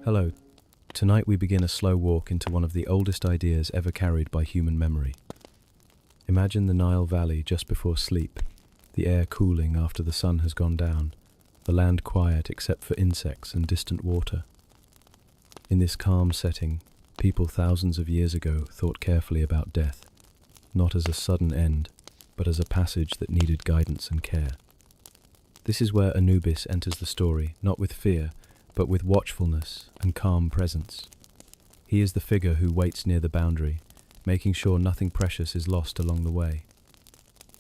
Hello. Tonight we begin a slow walk into one of the oldest ideas ever carried by human memory. Imagine the Nile Valley just before sleep, the air cooling after the sun has gone down, the land quiet except for insects and distant water. In this calm setting, people thousands of years ago thought carefully about death, not as a sudden end, but as a passage that needed guidance and care. This is where Anubis enters the story, not with fear, but with watchfulness and calm presence. He is the figure who waits near the boundary, making sure nothing precious is lost along the way.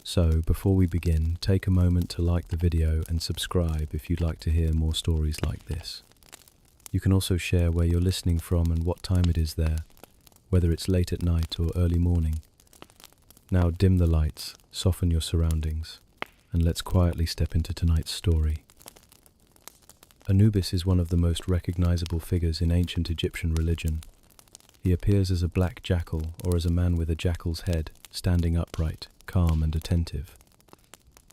So, before we begin, take a moment to like the video and subscribe if you'd like to hear more stories like this. You can also share where you're listening from and what time it is there, whether it's late at night or early morning. Now dim the lights, soften your surroundings, and let's quietly step into tonight's story. Anubis is one of the most recognizable figures in ancient Egyptian religion. He appears as a black jackal or as a man with a jackal's head, standing upright, calm and attentive.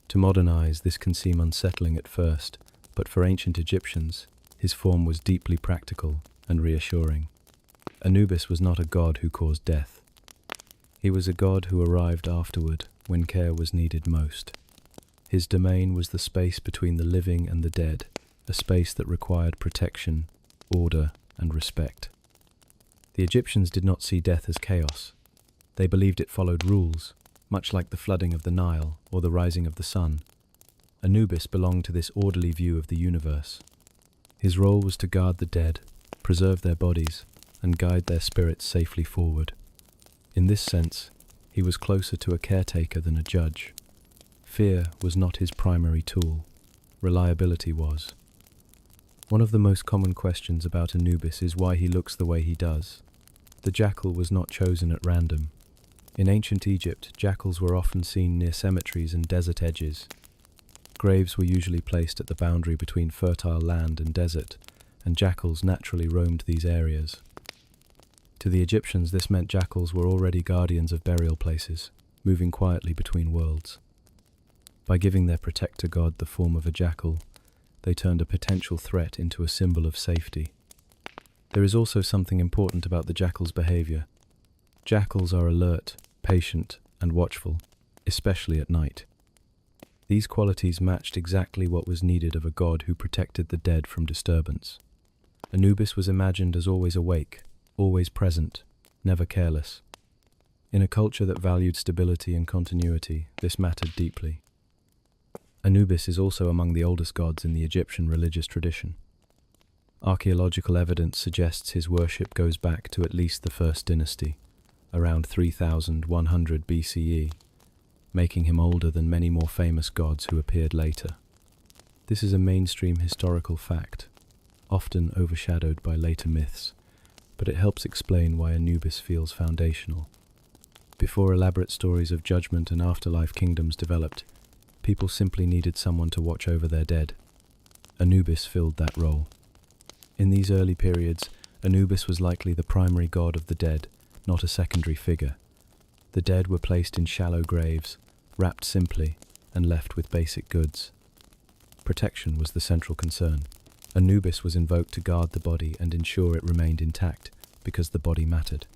To modern eyes, this can seem unsettling at first, but for ancient Egyptians, his form was deeply practical and reassuring. Anubis was not a god who caused death. He was a god who arrived afterward when care was needed most. His domain was the space between the living and the dead, a space that required protection, order, and respect. The Egyptians did not see death as chaos. They believed it followed rules, much like the flooding of the Nile or the rising of the sun. Anubis belonged to this orderly view of the universe. His role was to guard the dead, preserve their bodies, and guide their spirits safely forward. In this sense, he was closer to a caretaker than a judge. Fear was not his primary tool. Reliability was. One of the most common questions about Anubis is why he looks the way he does. The jackal was not chosen at random. In ancient Egypt, jackals were often seen near cemeteries and desert edges. Graves were usually placed at the boundary between fertile land and desert, and jackals naturally roamed these areas. To the Egyptians, this meant jackals were already guardians of burial places, moving quietly between worlds. By giving their protector god the form of a jackal, they turned a potential threat into a symbol of safety. There is also something important about the jackal's behavior. Jackals are alert, patient, and watchful, especially at night. These qualities matched exactly what was needed of a god who protected the dead from disturbance. Anubis was imagined as always awake, always present, never careless. In a culture that valued stability and continuity, this mattered deeply. Anubis is also among the oldest gods in the Egyptian religious tradition. Archaeological evidence suggests his worship goes back to at least the first dynasty, around 3100 BCE, making him older than many more famous gods who appeared later. This is a mainstream historical fact, often overshadowed by later myths, but it helps explain why Anubis feels foundational. Before elaborate stories of judgment and afterlife kingdoms developed, people simply needed someone to watch over their dead. Anubis filled that role. In these early periods, Anubis was likely the primary god of the dead, not a secondary figure. The dead were placed in shallow graves, wrapped simply, and left with basic goods. Protection was the central concern. Anubis was invoked to guard the body and ensure it remained intact, because the body mattered.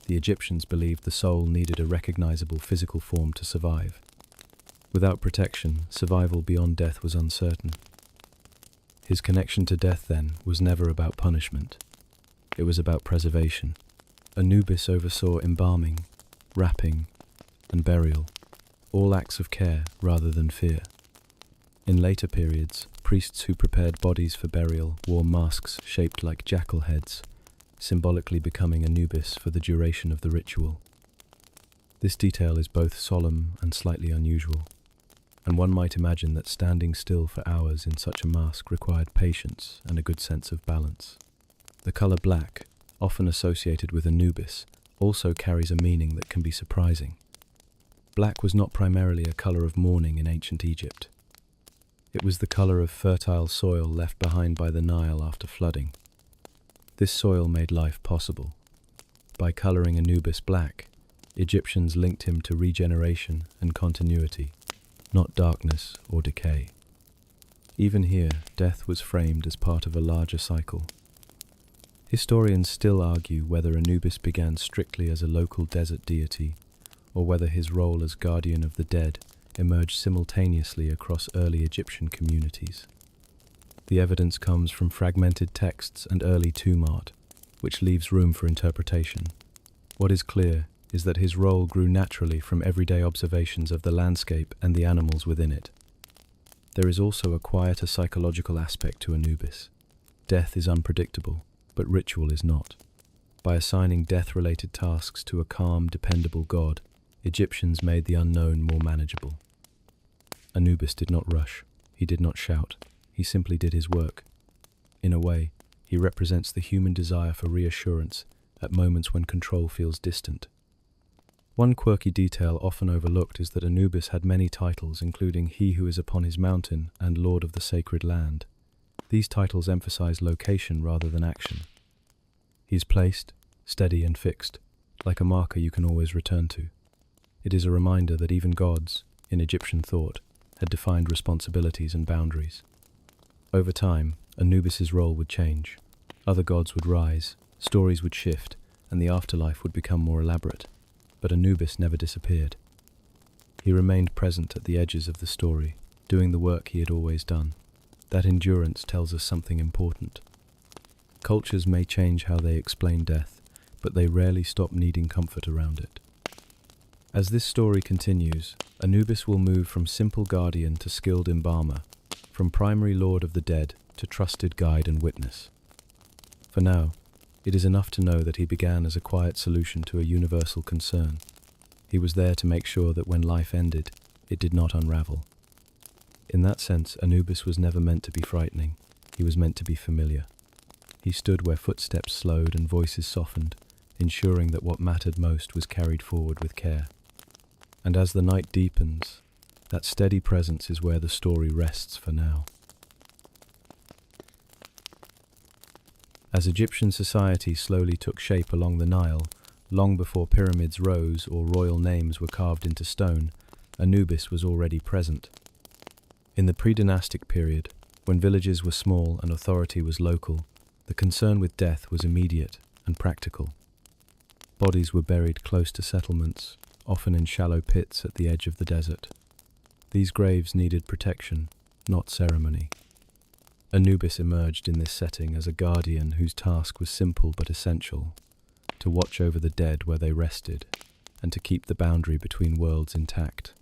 The Egyptians believed the soul needed a recognizable physical form to survive. Without protection, survival beyond death was uncertain. His connection to death, then, was never about punishment. It was about preservation. Anubis oversaw embalming, wrapping, and burial, all acts of care rather than fear. In later periods, priests who prepared bodies for burial wore masks shaped like jackal heads, symbolically becoming Anubis for the duration of the ritual. This detail is both solemn and slightly unusual, and one might imagine that standing still for hours in such a mask required patience and a good sense of balance. The color black, often associated with Anubis, also carries a meaning that can be surprising. Black was not primarily a color of mourning in ancient Egypt. It was the color of fertile soil left behind by the Nile after flooding. This soil made life possible. By coloring Anubis black, Egyptians linked him to regeneration and continuity, not darkness or decay. Even here, death was framed as part of a larger cycle. Historians still argue whether Anubis began strictly as a local desert deity, or whether his role as guardian of the dead emerged simultaneously across early Egyptian communities. The evidence comes from fragmented texts and early tomb art, which leaves room for interpretation. What is clear is that his role grew naturally from everyday observations of the landscape and the animals within it. There is also a quieter psychological aspect to Anubis. Death is unpredictable, but ritual is not. By assigning death-related tasks to a calm, dependable god, Egyptians made the unknown more manageable. Anubis did not rush, he did not shout, he simply did his work. In a way, he represents the human desire for reassurance at moments when control feels distant. One quirky detail often overlooked is that Anubis had many titles, including He Who Is Upon His Mountain and Lord of the Sacred Land. These titles emphasize location rather than action. He is placed, steady and fixed, like a marker you can always return to. It is a reminder that even gods, in Egyptian thought, had defined responsibilities and boundaries. Over time, Anubis's role would change. Other gods would rise, stories would shift, and the afterlife would become more elaborate. But Anubis never disappeared. He remained present at the edges of the story, doing the work he had always done. That endurance tells us something important. Cultures may change how they explain death, but they rarely stop needing comfort around it. As this story continues, Anubis will move from simple guardian to skilled embalmer, from primary lord of the dead to trusted guide and witness. For now, it is enough to know that he began as a quiet solution to a universal concern. He was there to make sure that when life ended, it did not unravel. In that sense, Anubis was never meant to be frightening. He was meant to be familiar. He stood where footsteps slowed and voices softened, ensuring that what mattered most was carried forward with care. And as the night deepens, that steady presence is where the story rests for now. As Egyptian society slowly took shape along the Nile, long before pyramids rose or royal names were carved into stone, Anubis was already present. In the pre-dynastic period, when villages were small and authority was local, the concern with death was immediate and practical. Bodies were buried close to settlements, often in shallow pits at the edge of the desert. These graves needed protection, not ceremony. Anubis emerged in this setting as a guardian whose task was simple but essential: to watch over the dead where they rested, and to keep the boundary between worlds intact.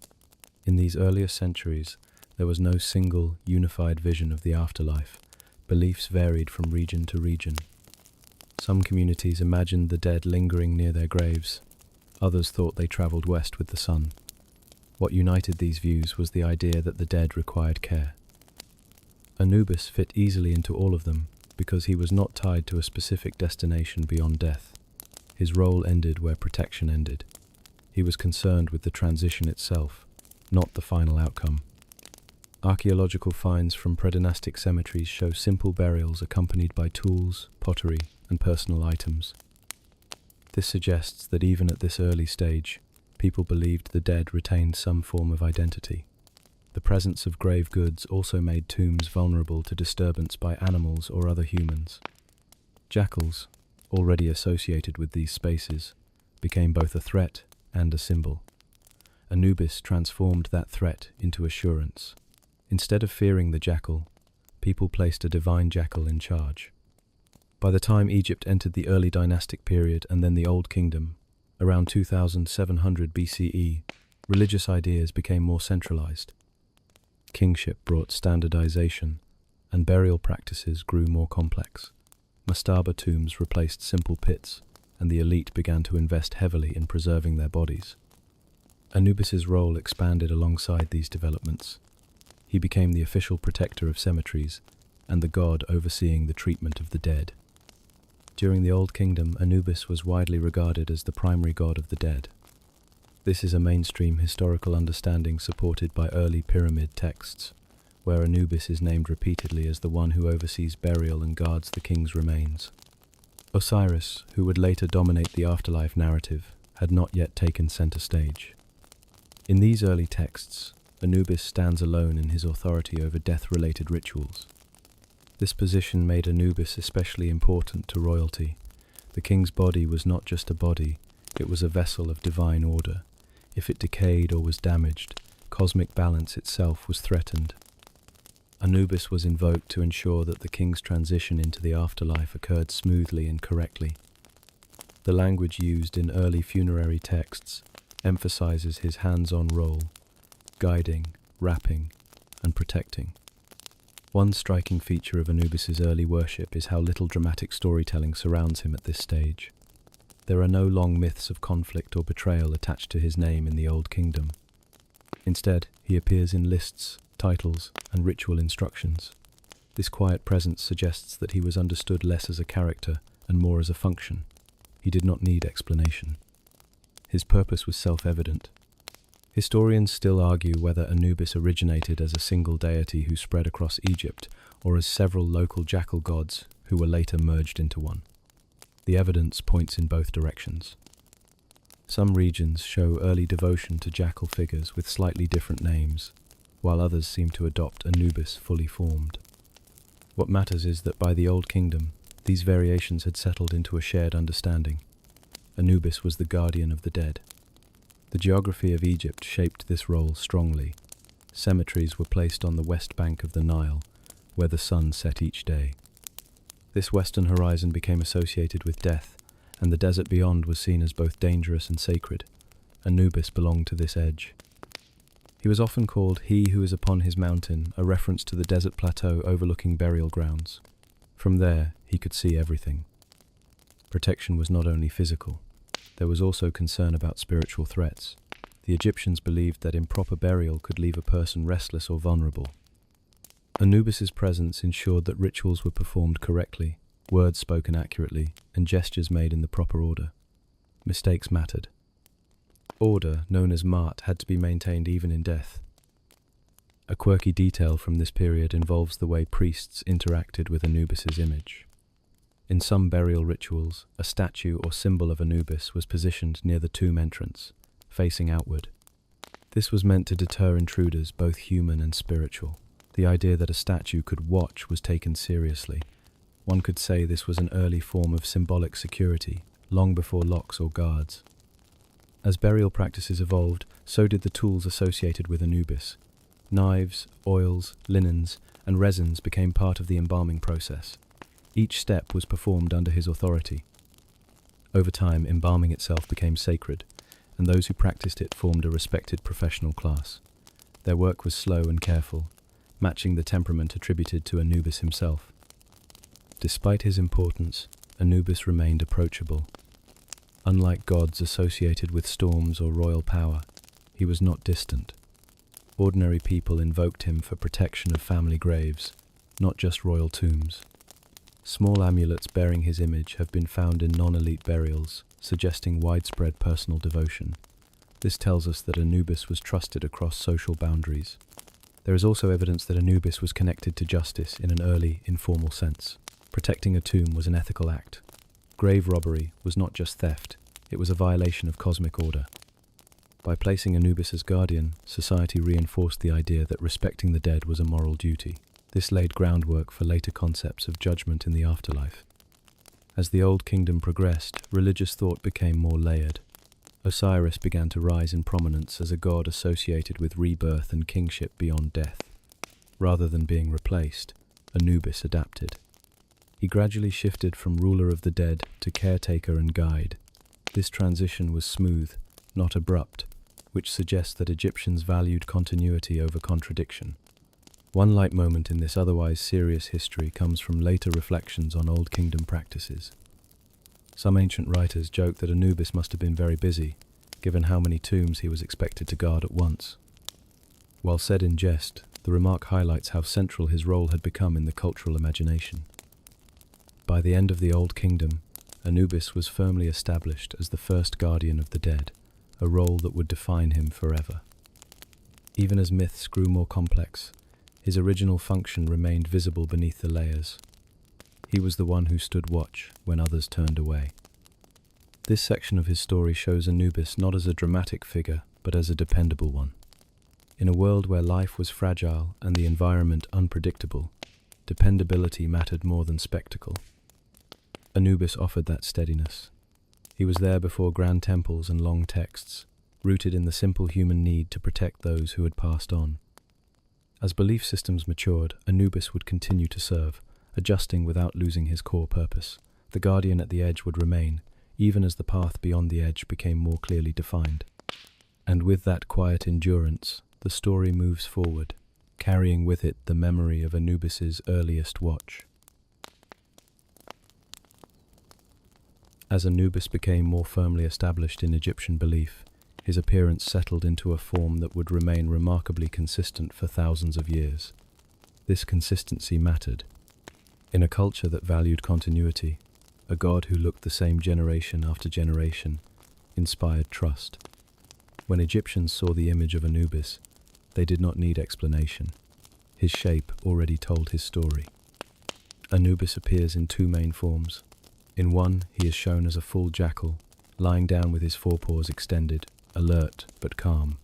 In these earlier centuries, there was no single, unified vision of the afterlife. Beliefs varied from region to region. Some communities imagined the dead lingering near their graves. Others thought they travelled west with the sun. What united these views was the idea that the dead required care. Anubis fit easily into all of them because he was not tied to a specific destination beyond death. His role ended where protection ended. He was concerned with the transition itself, not the final outcome. Archaeological finds from predynastic cemeteries show simple burials accompanied by tools, pottery, and personal items. This suggests that even at this early stage, people believed the dead retained some form of identity. The presence of grave goods also made tombs vulnerable to disturbance by animals or other humans. Jackals, already associated with these spaces, became both a threat and a symbol. Anubis transformed that threat into assurance. Instead of fearing the jackal, people placed a divine jackal in charge. By the time Egypt entered the early dynastic period and then the Old Kingdom, around 2700 BCE, religious ideas became more centralized. Kingship brought standardization, and burial practices grew more complex. Mastaba tombs replaced simple pits, and the elite began to invest heavily in preserving their bodies. Anubis's role expanded alongside these developments. He became the official protector of cemeteries, and the god overseeing the treatment of the dead. During the Old Kingdom, Anubis was widely regarded as the primary god of the dead. This is a mainstream historical understanding supported by early pyramid texts, where Anubis is named repeatedly as the one who oversees burial and guards the king's remains. Osiris, who would later dominate the afterlife narrative, had not yet taken center stage. In these early texts, Anubis stands alone in his authority over death-related rituals. This position made Anubis especially important to royalty. The king's body was not just a body, it was a vessel of divine order. If it decayed or was damaged, cosmic balance itself was threatened. Anubis was invoked to ensure that the king's transition into the afterlife occurred smoothly and correctly. The language used in early funerary texts emphasizes his hands-on role, guiding, wrapping, and protecting. One striking feature of Anubis's early worship is how little dramatic storytelling surrounds him at this stage. There are no long myths of conflict or betrayal attached to his name in the Old Kingdom. Instead, he appears in lists, titles, and ritual instructions. This quiet presence suggests that he was understood less as a character and more as a function. He did not need explanation. His purpose was self-evident. Historians still argue whether Anubis originated as a single deity who spread across Egypt or as several local jackal gods who were later merged into one. The evidence points in both directions. Some regions show early devotion to jackal figures with slightly different names, while others seem to adopt Anubis fully formed. What matters is that by the Old Kingdom, these variations had settled into a shared understanding. Anubis was the guardian of the dead. The geography of Egypt shaped this role strongly. Cemeteries were placed on the west bank of the Nile, where the sun set each day. This western horizon became associated with death, and the desert beyond was seen as both dangerous and sacred. Anubis belonged to this edge. He was often called "he who is upon his mountain," a reference to the desert plateau overlooking burial grounds. From there, he could see everything. Protection was not only physical. There was also concern about spiritual threats. The Egyptians believed that improper burial could leave a person restless or vulnerable. Anubis's presence ensured that rituals were performed correctly, words spoken accurately, and gestures made in the proper order. Mistakes mattered. Order, known as mart, had to be maintained even in death. A quirky detail from this period involves the way priests interacted with Anubis's image. In some burial rituals, a statue or symbol of Anubis was positioned near the tomb entrance, facing outward. This was meant to deter intruders, both human and spiritual. The idea that a statue could watch was taken seriously. One could say this was an early form of symbolic security, long before locks or guards. As burial practices evolved, so did the tools associated with Anubis. Knives, oils, linens, and resins became part of the embalming process. Each step was performed under his authority. Over time, embalming itself became sacred, and those who practiced it formed a respected professional class. Their work was slow and careful, matching the temperament attributed to Anubis himself. Despite his importance, Anubis remained approachable. Unlike gods associated with storms or royal power, he was not distant. Ordinary people invoked him for protection of family graves, not just royal tombs. Small amulets bearing his image have been found in non-elite burials, suggesting widespread personal devotion. This tells us that Anubis was trusted across social boundaries. There is also evidence that Anubis was connected to justice in an early, informal sense. Protecting a tomb was an ethical act. Grave robbery was not just theft, it was a violation of cosmic order. By placing Anubis as guardian, society reinforced the idea that respecting the dead was a moral duty. This laid groundwork for later concepts of judgment in the afterlife. As the Old Kingdom progressed, religious thought became more layered. Osiris began to rise in prominence as a god associated with rebirth and kingship beyond death. Rather than being replaced, Anubis adapted. He gradually shifted from ruler of the dead to caretaker and guide. This transition was smooth, not abrupt, which suggests that Egyptians valued continuity over contradiction. One light moment in this otherwise serious history comes from later reflections on Old Kingdom practices. Some ancient writers joke that Anubis must have been very busy, given how many tombs he was expected to guard at once. While said in jest, the remark highlights how central his role had become in the cultural imagination. By the end of the Old Kingdom, Anubis was firmly established as the first guardian of the dead, a role that would define him forever. Even as myths grew more complex, his original function remained visible beneath the layers. He was the one who stood watch when others turned away. This section of his story shows Anubis not as a dramatic figure, but as a dependable one. In a world where life was fragile and the environment unpredictable, dependability mattered more than spectacle. Anubis offered that steadiness. He was there before grand temples and long texts, rooted in the simple human need to protect those who had passed on. As belief systems matured, Anubis would continue to serve, adjusting without losing his core purpose. The guardian at the edge would remain, even as the path beyond the edge became more clearly defined. And with that quiet endurance, the story moves forward, carrying with it the memory of Anubis's earliest watch. As Anubis became more firmly established in Egyptian belief, his appearance settled into a form that would remain remarkably consistent for thousands of years. This consistency mattered. In a culture that valued continuity, a god who looked the same generation after generation inspired trust. When Egyptians saw the image of Anubis, they did not need explanation. His shape already told his story. Anubis appears in two main forms. In one, he is shown as a full jackal, lying down with his forepaws extended, alert but calm.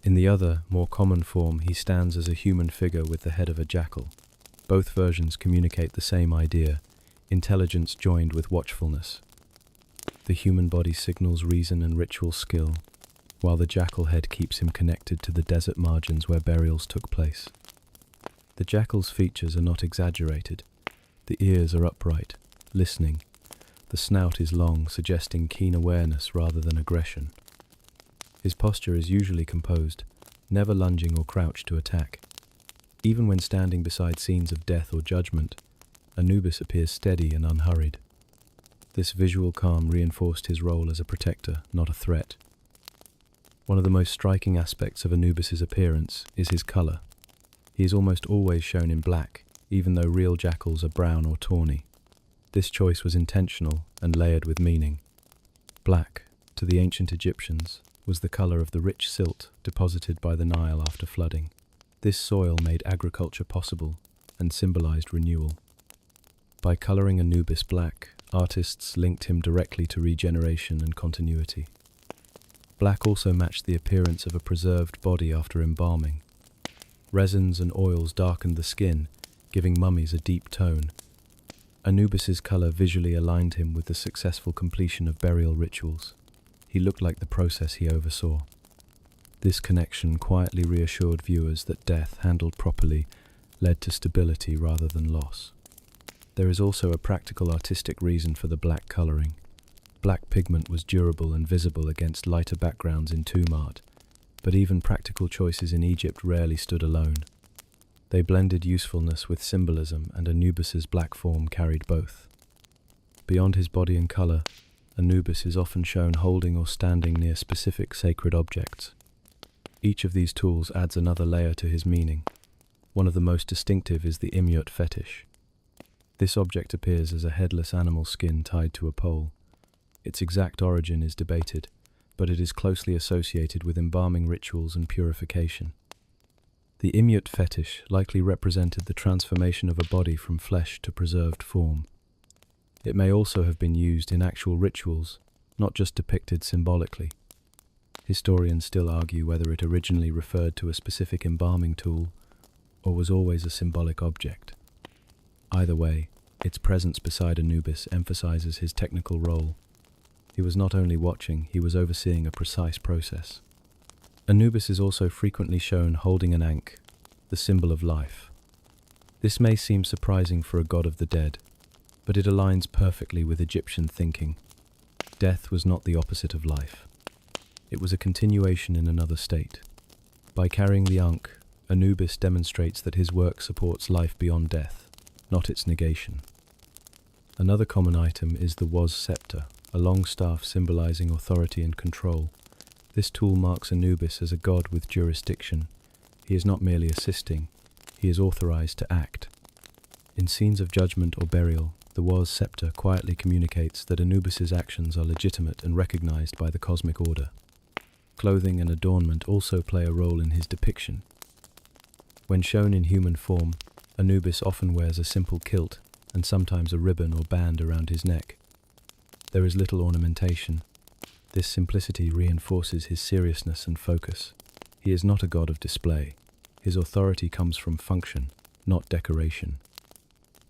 In the other, more common form, he stands as a human figure with the head of a jackal. Both versions communicate the same idea, intelligence joined with watchfulness. The human body signals reason and ritual skill, while the jackal head keeps him connected to the desert margins where burials took place. The jackal's features are not exaggerated. The ears are upright, listening. The snout is long, suggesting keen awareness rather than aggression. His posture is usually composed, never lunging or crouched to attack. Even when standing beside scenes of death or judgment, Anubis appears steady and unhurried. This visual calm reinforced his role as a protector, not a threat. One of the most striking aspects of Anubis's appearance is his color. He is almost always shown in black, even though real jackals are brown or tawny. This choice was intentional and layered with meaning. Black, to the ancient Egyptians, was the color of the rich silt deposited by the Nile after flooding. This soil made agriculture possible and symbolized renewal. By coloring Anubis black, artists linked him directly to regeneration and continuity. Black also matched the appearance of a preserved body after embalming. Resins and oils darkened the skin, giving mummies a deep tone. Anubis's color visually aligned him with the successful completion of burial rituals. He looked like the process he oversaw. This connection quietly reassured viewers that death, handled properly, led to stability rather than loss. There is also a practical artistic reason for the black coloring. Black pigment was durable and visible against lighter backgrounds in tomb art, but even practical choices in Egypt rarely stood alone. They blended usefulness with symbolism, and Anubis's black form carried both. Beyond his body and color, Anubis is often shown holding or standing near specific sacred objects. Each of these tools adds another layer to his meaning. One of the most distinctive is the immut fetish. This object appears as a headless animal skin tied to a pole. Its exact origin is debated, but it is closely associated with embalming rituals and purification. The immut fetish likely represented the transformation of a body from flesh to preserved form. It may also have been used in actual rituals, not just depicted symbolically. Historians still argue whether it originally referred to a specific embalming tool or was always a symbolic object. Either way, its presence beside Anubis emphasizes his technical role. He was not only watching, he was overseeing a precise process. Anubis is also frequently shown holding an ankh, the symbol of life. This may seem surprising for a god of the dead, but it aligns perfectly with Egyptian thinking. Death was not the opposite of life. It was a continuation in another state. By carrying the ankh, Anubis demonstrates that his work supports life beyond death, not its negation. Another common item is the was scepter, a long staff symbolizing authority and control. This tool marks Anubis as a god with jurisdiction. He is not merely assisting, he is authorized to act. In scenes of judgment or burial, the was scepter quietly communicates that Anubis's actions are legitimate and recognized by the cosmic order. Clothing and adornment also play a role in his depiction. When shown in human form, Anubis often wears a simple kilt and sometimes a ribbon or band around his neck. There is little ornamentation. This simplicity reinforces his seriousness and focus. He is not a god of display. His authority comes from function, not decoration.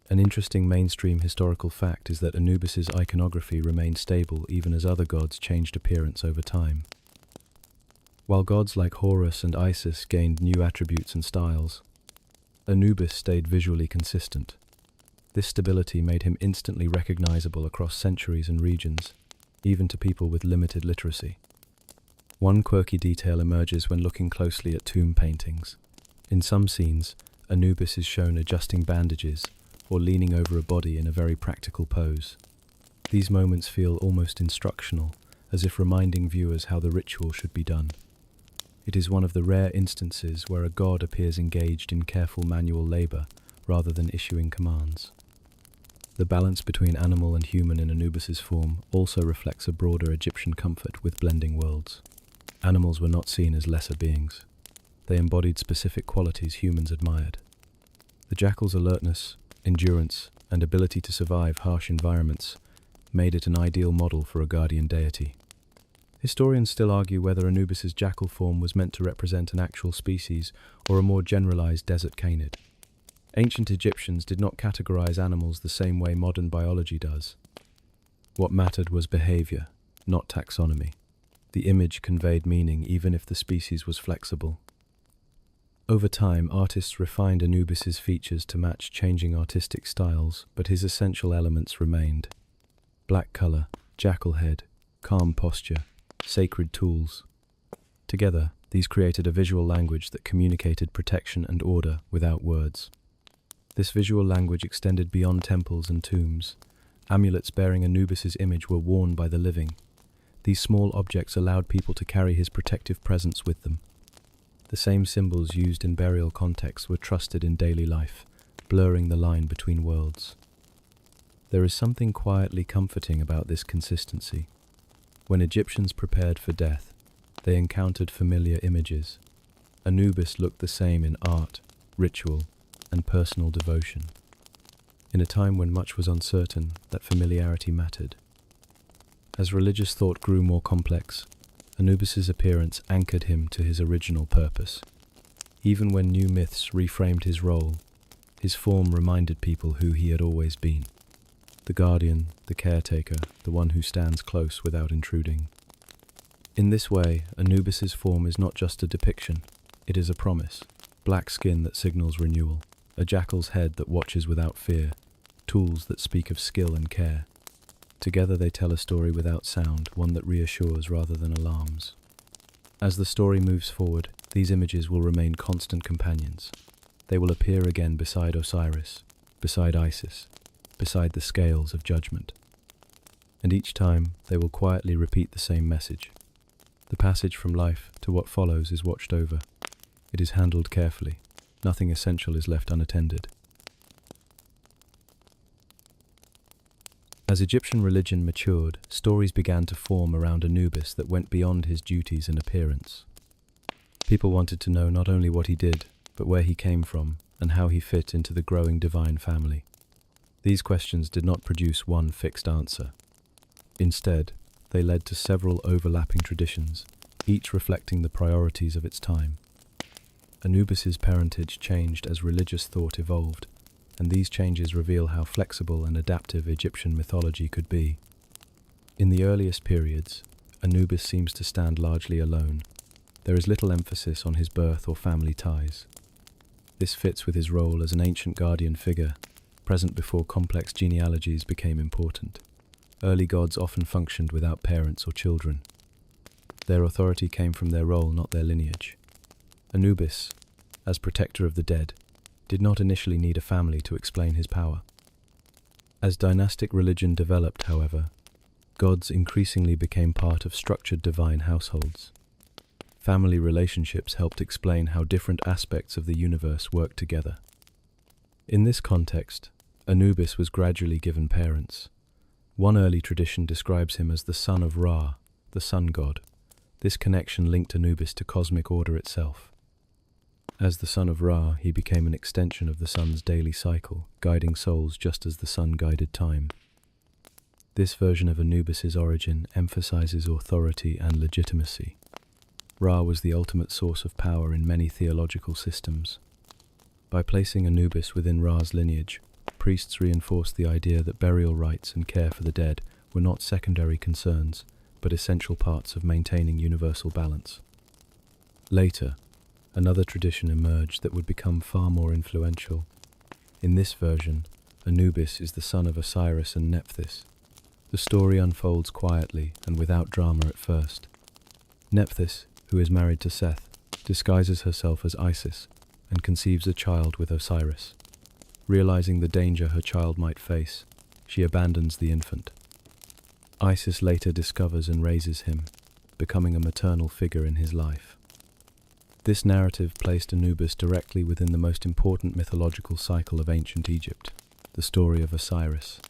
An interesting mainstream historical fact is that Anubis's iconography remained stable even as other gods changed appearance over time. While gods like Horus and Isis gained new attributes and styles, Anubis stayed visually consistent. This stability made him instantly recognizable across centuries and regions, even to people with limited literacy. One quirky detail emerges when looking closely at tomb paintings. In some scenes, Anubis is shown adjusting bandages or leaning over a body in a very practical pose. These moments feel almost instructional, as if reminding viewers how the ritual should be done. It is one of the rare instances where a god appears engaged in careful manual labor rather than issuing commands. The balance between animal and human in Anubis's form also reflects a broader Egyptian comfort with blending worlds. Animals were not seen as lesser beings. They embodied specific qualities humans admired. The jackal's alertness, endurance, and ability to survive harsh environments made it an ideal model for a guardian deity. Historians still argue whether Anubis's jackal form was meant to represent an actual species or a more generalized desert canid. Ancient Egyptians did not categorize animals the same way modern biology does. What mattered was behavior, not taxonomy. The image conveyed meaning even if the species was flexible. Over time, artists refined Anubis's features to match changing artistic styles, but his essential elements remained. Black color, jackal head, calm posture, sacred tools. Together, these created a visual language that communicated protection and order without words. This visual language extended beyond temples and tombs. Amulets bearing Anubis's image were worn by the living. These small objects allowed people to carry his protective presence with them. The same symbols used in burial contexts were trusted in daily life, blurring the line between worlds. There is something quietly comforting about this consistency. When Egyptians prepared for death, they encountered familiar images. Anubis looked the same in art, ritual, and personal devotion. In a time when much was uncertain, that familiarity mattered. As religious thought grew more complex, Anubis's appearance anchored him to his original purpose. Even when new myths reframed his role, his form reminded people who he had always been. The guardian, the caretaker, the one who stands close without intruding. In this way, Anubis's form is not just a depiction, it is a promise. Black skin that signals renewal, a jackal's head that watches without fear, tools that speak of skill and care. Together they tell a story without sound, one that reassures rather than alarms. As the story moves forward, these images will remain constant companions. They will appear again beside Osiris, beside Isis, beside the scales of judgment. And each time, they will quietly repeat the same message. The passage from life to what follows is watched over. It is handled carefully. Nothing essential is left unattended. As Egyptian religion matured, stories began to form around Anubis that went beyond his duties and appearance. People wanted to know not only what he did, but where he came from and how he fit into the growing divine family. These questions did not produce one fixed answer. Instead, they led to several overlapping traditions, each reflecting the priorities of its time. Anubis's parentage changed as religious thought evolved, and these changes reveal how flexible and adaptive Egyptian mythology could be. In the earliest periods, Anubis seems to stand largely alone. There is little emphasis on his birth or family ties. This fits with his role as an ancient guardian figure, present before complex genealogies became important. Early gods often functioned without parents or children. Their authority came from their role, not their lineage. Anubis, as protector of the dead, did not initially need a family to explain his power. As dynastic religion developed, however, gods increasingly became part of structured divine households. Family relationships helped explain how different aspects of the universe worked together. In this context, Anubis was gradually given parents. One early tradition describes him as the son of Ra, the sun god. This connection linked Anubis to cosmic order itself. As the son of Ra, he became an extension of the sun's daily cycle, guiding souls just as the sun guided time. This version of Anubis's origin emphasizes authority and legitimacy. Ra was the ultimate source of power in many theological systems. By placing Anubis within Ra's lineage, priests reinforced the idea that burial rites and care for the dead were not secondary concerns, but essential parts of maintaining universal balance. Later, another tradition emerged that would become far more influential. In this version, Anubis is the son of Osiris and Nephthys. The story unfolds quietly and without drama at first. Nephthys, who is married to Seth, disguises herself as Isis and conceives a child with Osiris. Realizing the danger her child might face, she abandons the infant. Isis later discovers and raises him, becoming a maternal figure in his life. This narrative placed Anubis directly within the most important mythological cycle of ancient Egypt, the story of Osiris.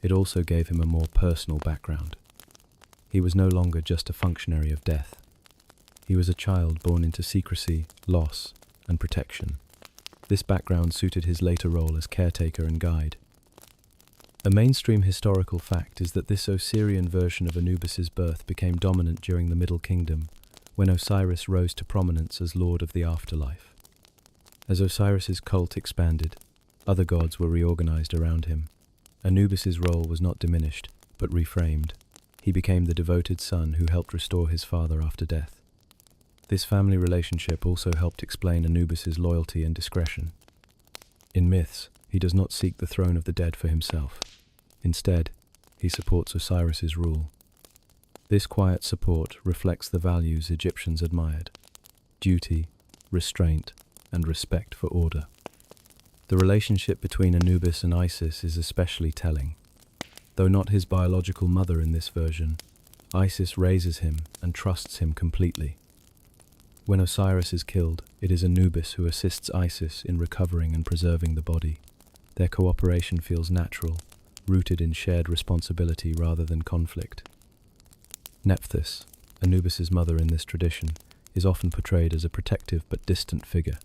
It also gave him a more personal background. He was no longer just a functionary of death. He was a child born into secrecy, loss, and protection. This background suited his later role as caretaker and guide. A mainstream historical fact is that this Osirian version of Anubis's birth became dominant during the Middle Kingdom, when Osiris rose to prominence as lord of the afterlife. As Osiris's cult expanded, other gods were reorganized around him. Anubis's role was not diminished, but reframed. He became the devoted son who helped restore his father after death. This family relationship also helped explain Anubis's loyalty and discretion. In myths, he does not seek the throne of the dead for himself. Instead, he supports Osiris's rule. This quiet support reflects the values Egyptians admired: duty, restraint, and respect for order. The relationship between Anubis and Isis is especially telling. Though not his biological mother in this version, Isis raises him and trusts him completely. When Osiris is killed, it is Anubis who assists Isis in recovering and preserving the body. Their cooperation feels natural, rooted in shared responsibility rather than conflict. Nephthys, Anubis's mother in this tradition, is often portrayed as a protective but distant figure.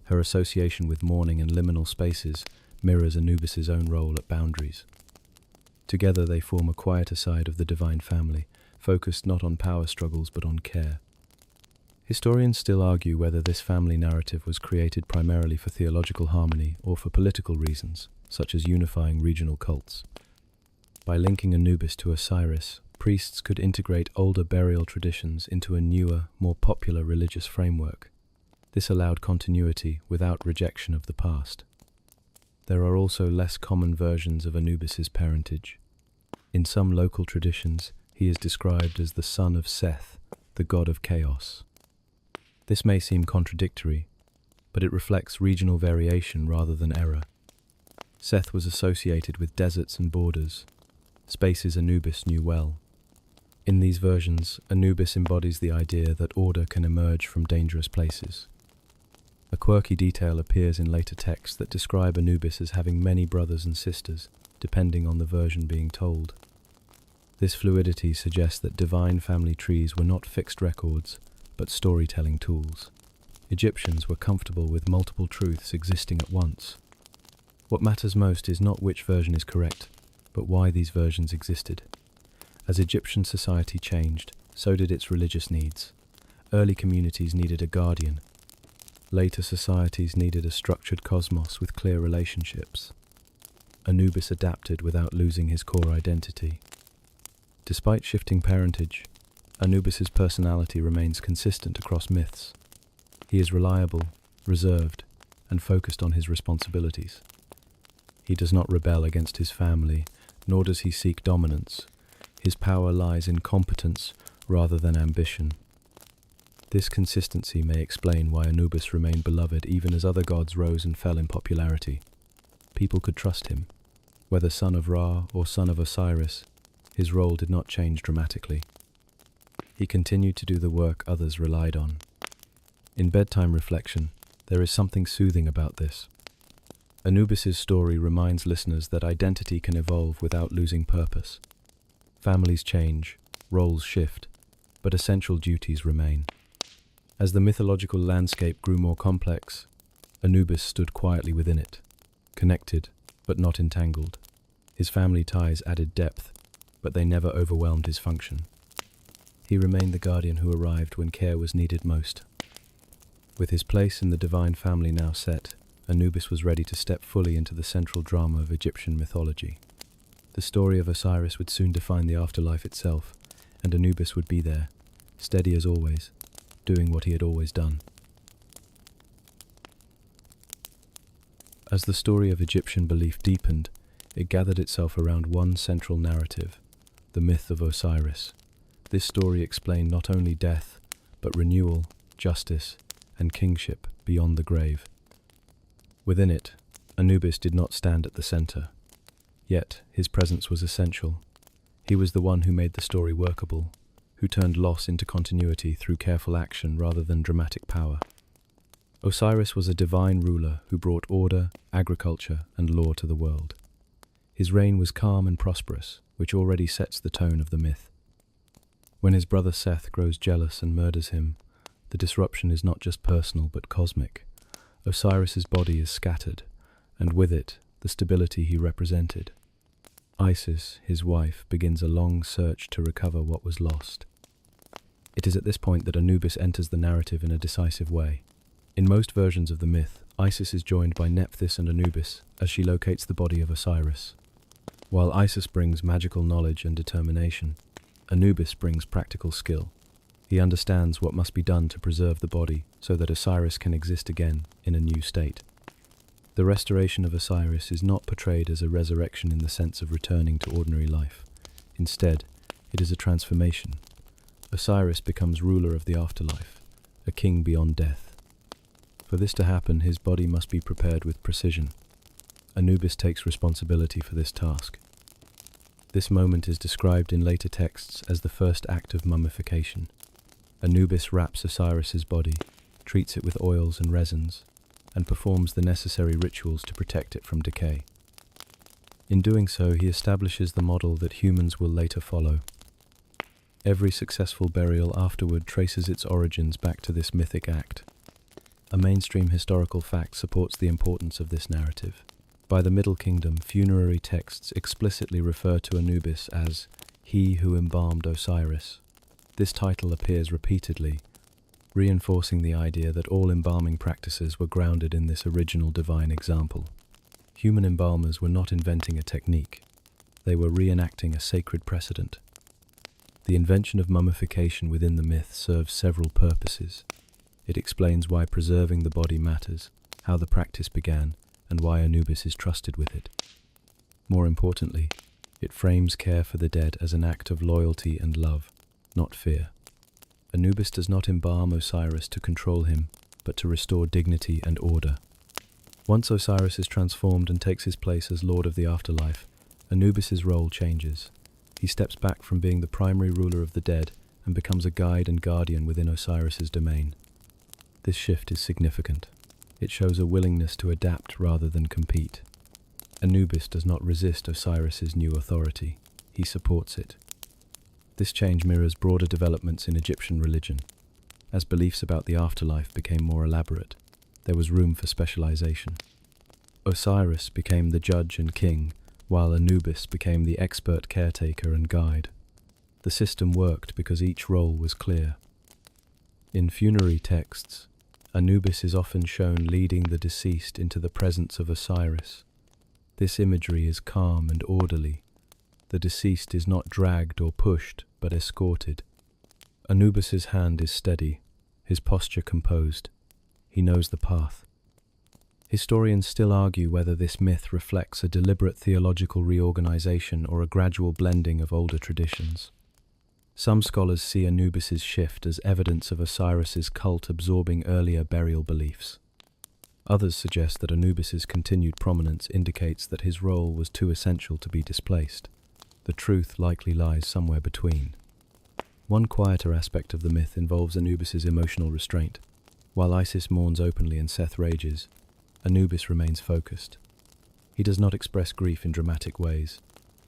Her association with mourning and liminal spaces mirrors Anubis's own role at boundaries. Together they form a quieter side of the divine family, focused not on power struggles but on care. Historians still argue whether this family narrative was created primarily for theological harmony or for political reasons, such as unifying regional cults. By linking Anubis to Osiris, priests could integrate older burial traditions into a newer, more popular religious framework. This allowed continuity without rejection of the past. There are also less common versions of Anubis's parentage. In some local traditions, he is described as the son of Seth, the god of chaos. This may seem contradictory, but it reflects regional variation rather than error. Seth was associated with deserts and borders, spaces Anubis knew well. In these versions, Anubis embodies the idea that order can emerge from dangerous places. A quirky detail appears in later texts that describe Anubis as having many brothers and sisters, depending on the version being told. This fluidity suggests that divine family trees were not fixed records, but storytelling tools. Egyptians were comfortable with multiple truths existing at once. What matters most is not which version is correct, but why these versions existed. As Egyptian society changed, so did its religious needs. Early communities needed a guardian. Later societies needed a structured cosmos with clear relationships. Anubis adapted without losing his core identity. Despite shifting parentage, Anubis's personality remains consistent across myths. He is reliable, reserved, and focused on his responsibilities. He does not rebel against his family, nor does he seek dominance. His power lies in competence rather than ambition. This consistency may explain why Anubis remained beloved even as other gods rose and fell in popularity. People could trust him. Whether son of Ra or son of Osiris, his role did not change dramatically. He continued to do the work others relied on. In Bedtime reflection, there is something soothing about this. Anubis's story reminds listeners that identity can evolve without losing purpose. Families change, roles shift, but essential duties remain. As the mythological landscape grew more complex, Anubis stood quietly within it, connected but not entangled. His family ties added depth, but they never overwhelmed his function. He remained the guardian who arrived when care was needed most. With his place in the divine family now set, Anubis was ready to step fully into the central drama of Egyptian mythology. The story of Osiris would soon define the afterlife itself, and Anubis would be there, steady as always, doing what he had always done. As the story of Egyptian belief deepened, it gathered itself around one central narrative, the myth of Osiris. This story explained not only death, but renewal, justice, and kingship beyond the grave. Within it, Anubis did not stand at the center. Yet, his presence was essential. He was the one who made the story workable, who turned loss into continuity through careful action rather than dramatic power. Osiris was a divine ruler who brought order, agriculture, and law to the world. His reign was calm and prosperous, which already sets the tone of the myth. When his brother Seth grows jealous and murders him, the disruption is not just personal but cosmic. Osiris's body is scattered, and with it, the stability he represented. Isis, his wife, begins a long search to recover what was lost. It is at this point that Anubis enters the narrative in a decisive way. In most versions of the myth, Isis is joined by Nephthys and Anubis as she locates the body of Osiris. While Isis brings magical knowledge and determination, Anubis brings practical skill. He understands what must be done to preserve the body so that Osiris can exist again in a new state. The restoration of Osiris is not portrayed as a resurrection in the sense of returning to ordinary life. Instead, it is a transformation. Osiris becomes ruler of the afterlife, a king beyond death. For this to happen, his body must be prepared with precision. Anubis takes responsibility for this task. This moment is described in later texts as the first act of mummification. Anubis wraps Osiris's body, treats it with oils and resins, and performs the necessary rituals to protect it from decay. In doing so, he establishes the model that humans will later follow. Every successful burial afterward traces its origins back to this mythic act. A mainstream historical fact supports the importance of this narrative. By the Middle Kingdom, funerary texts explicitly refer to Anubis as "he who embalmed Osiris." This title appears repeatedly, reinforcing the idea that all embalming practices were grounded in this original divine example. Human embalmers were not inventing a technique. They were reenacting a sacred precedent. The invention of mummification within the myth serves several purposes. It explains why preserving the body matters, how the practice began, and why Anubis is trusted with it. More importantly, it frames care for the dead as an act of loyalty and love, not fear. Anubis does not embalm Osiris to control him, but to restore dignity and order. Once Osiris is transformed and takes his place as Lord of the Afterlife, Anubis's role changes. He steps back from being the primary ruler of the dead and becomes a guide and guardian within Osiris's domain. This shift is significant. It shows a willingness to adapt rather than compete. Anubis does not resist Osiris's new authority. He supports it. This change mirrors broader developments in Egyptian religion. As beliefs about the afterlife became more elaborate, there was room for specialization. Osiris became the judge and king, while Anubis became the expert caretaker and guide. The system worked because each role was clear. In funerary texts, Anubis is often shown leading the deceased into the presence of Osiris. This imagery is calm and orderly. The deceased is not dragged or pushed, but escorted. Anubis's hand is steady, his posture composed. He knows the path. Historians still argue whether this myth reflects a deliberate theological reorganization or a gradual blending of older traditions. Some scholars see Anubis's shift as evidence of Osiris's cult absorbing earlier burial beliefs. Others suggest that Anubis's continued prominence indicates that his role was too essential to be displaced. The truth likely lies somewhere between. One quieter aspect of the myth involves Anubis's emotional restraint. While Isis mourns openly and Seth rages, Anubis remains focused. He does not express grief in dramatic ways.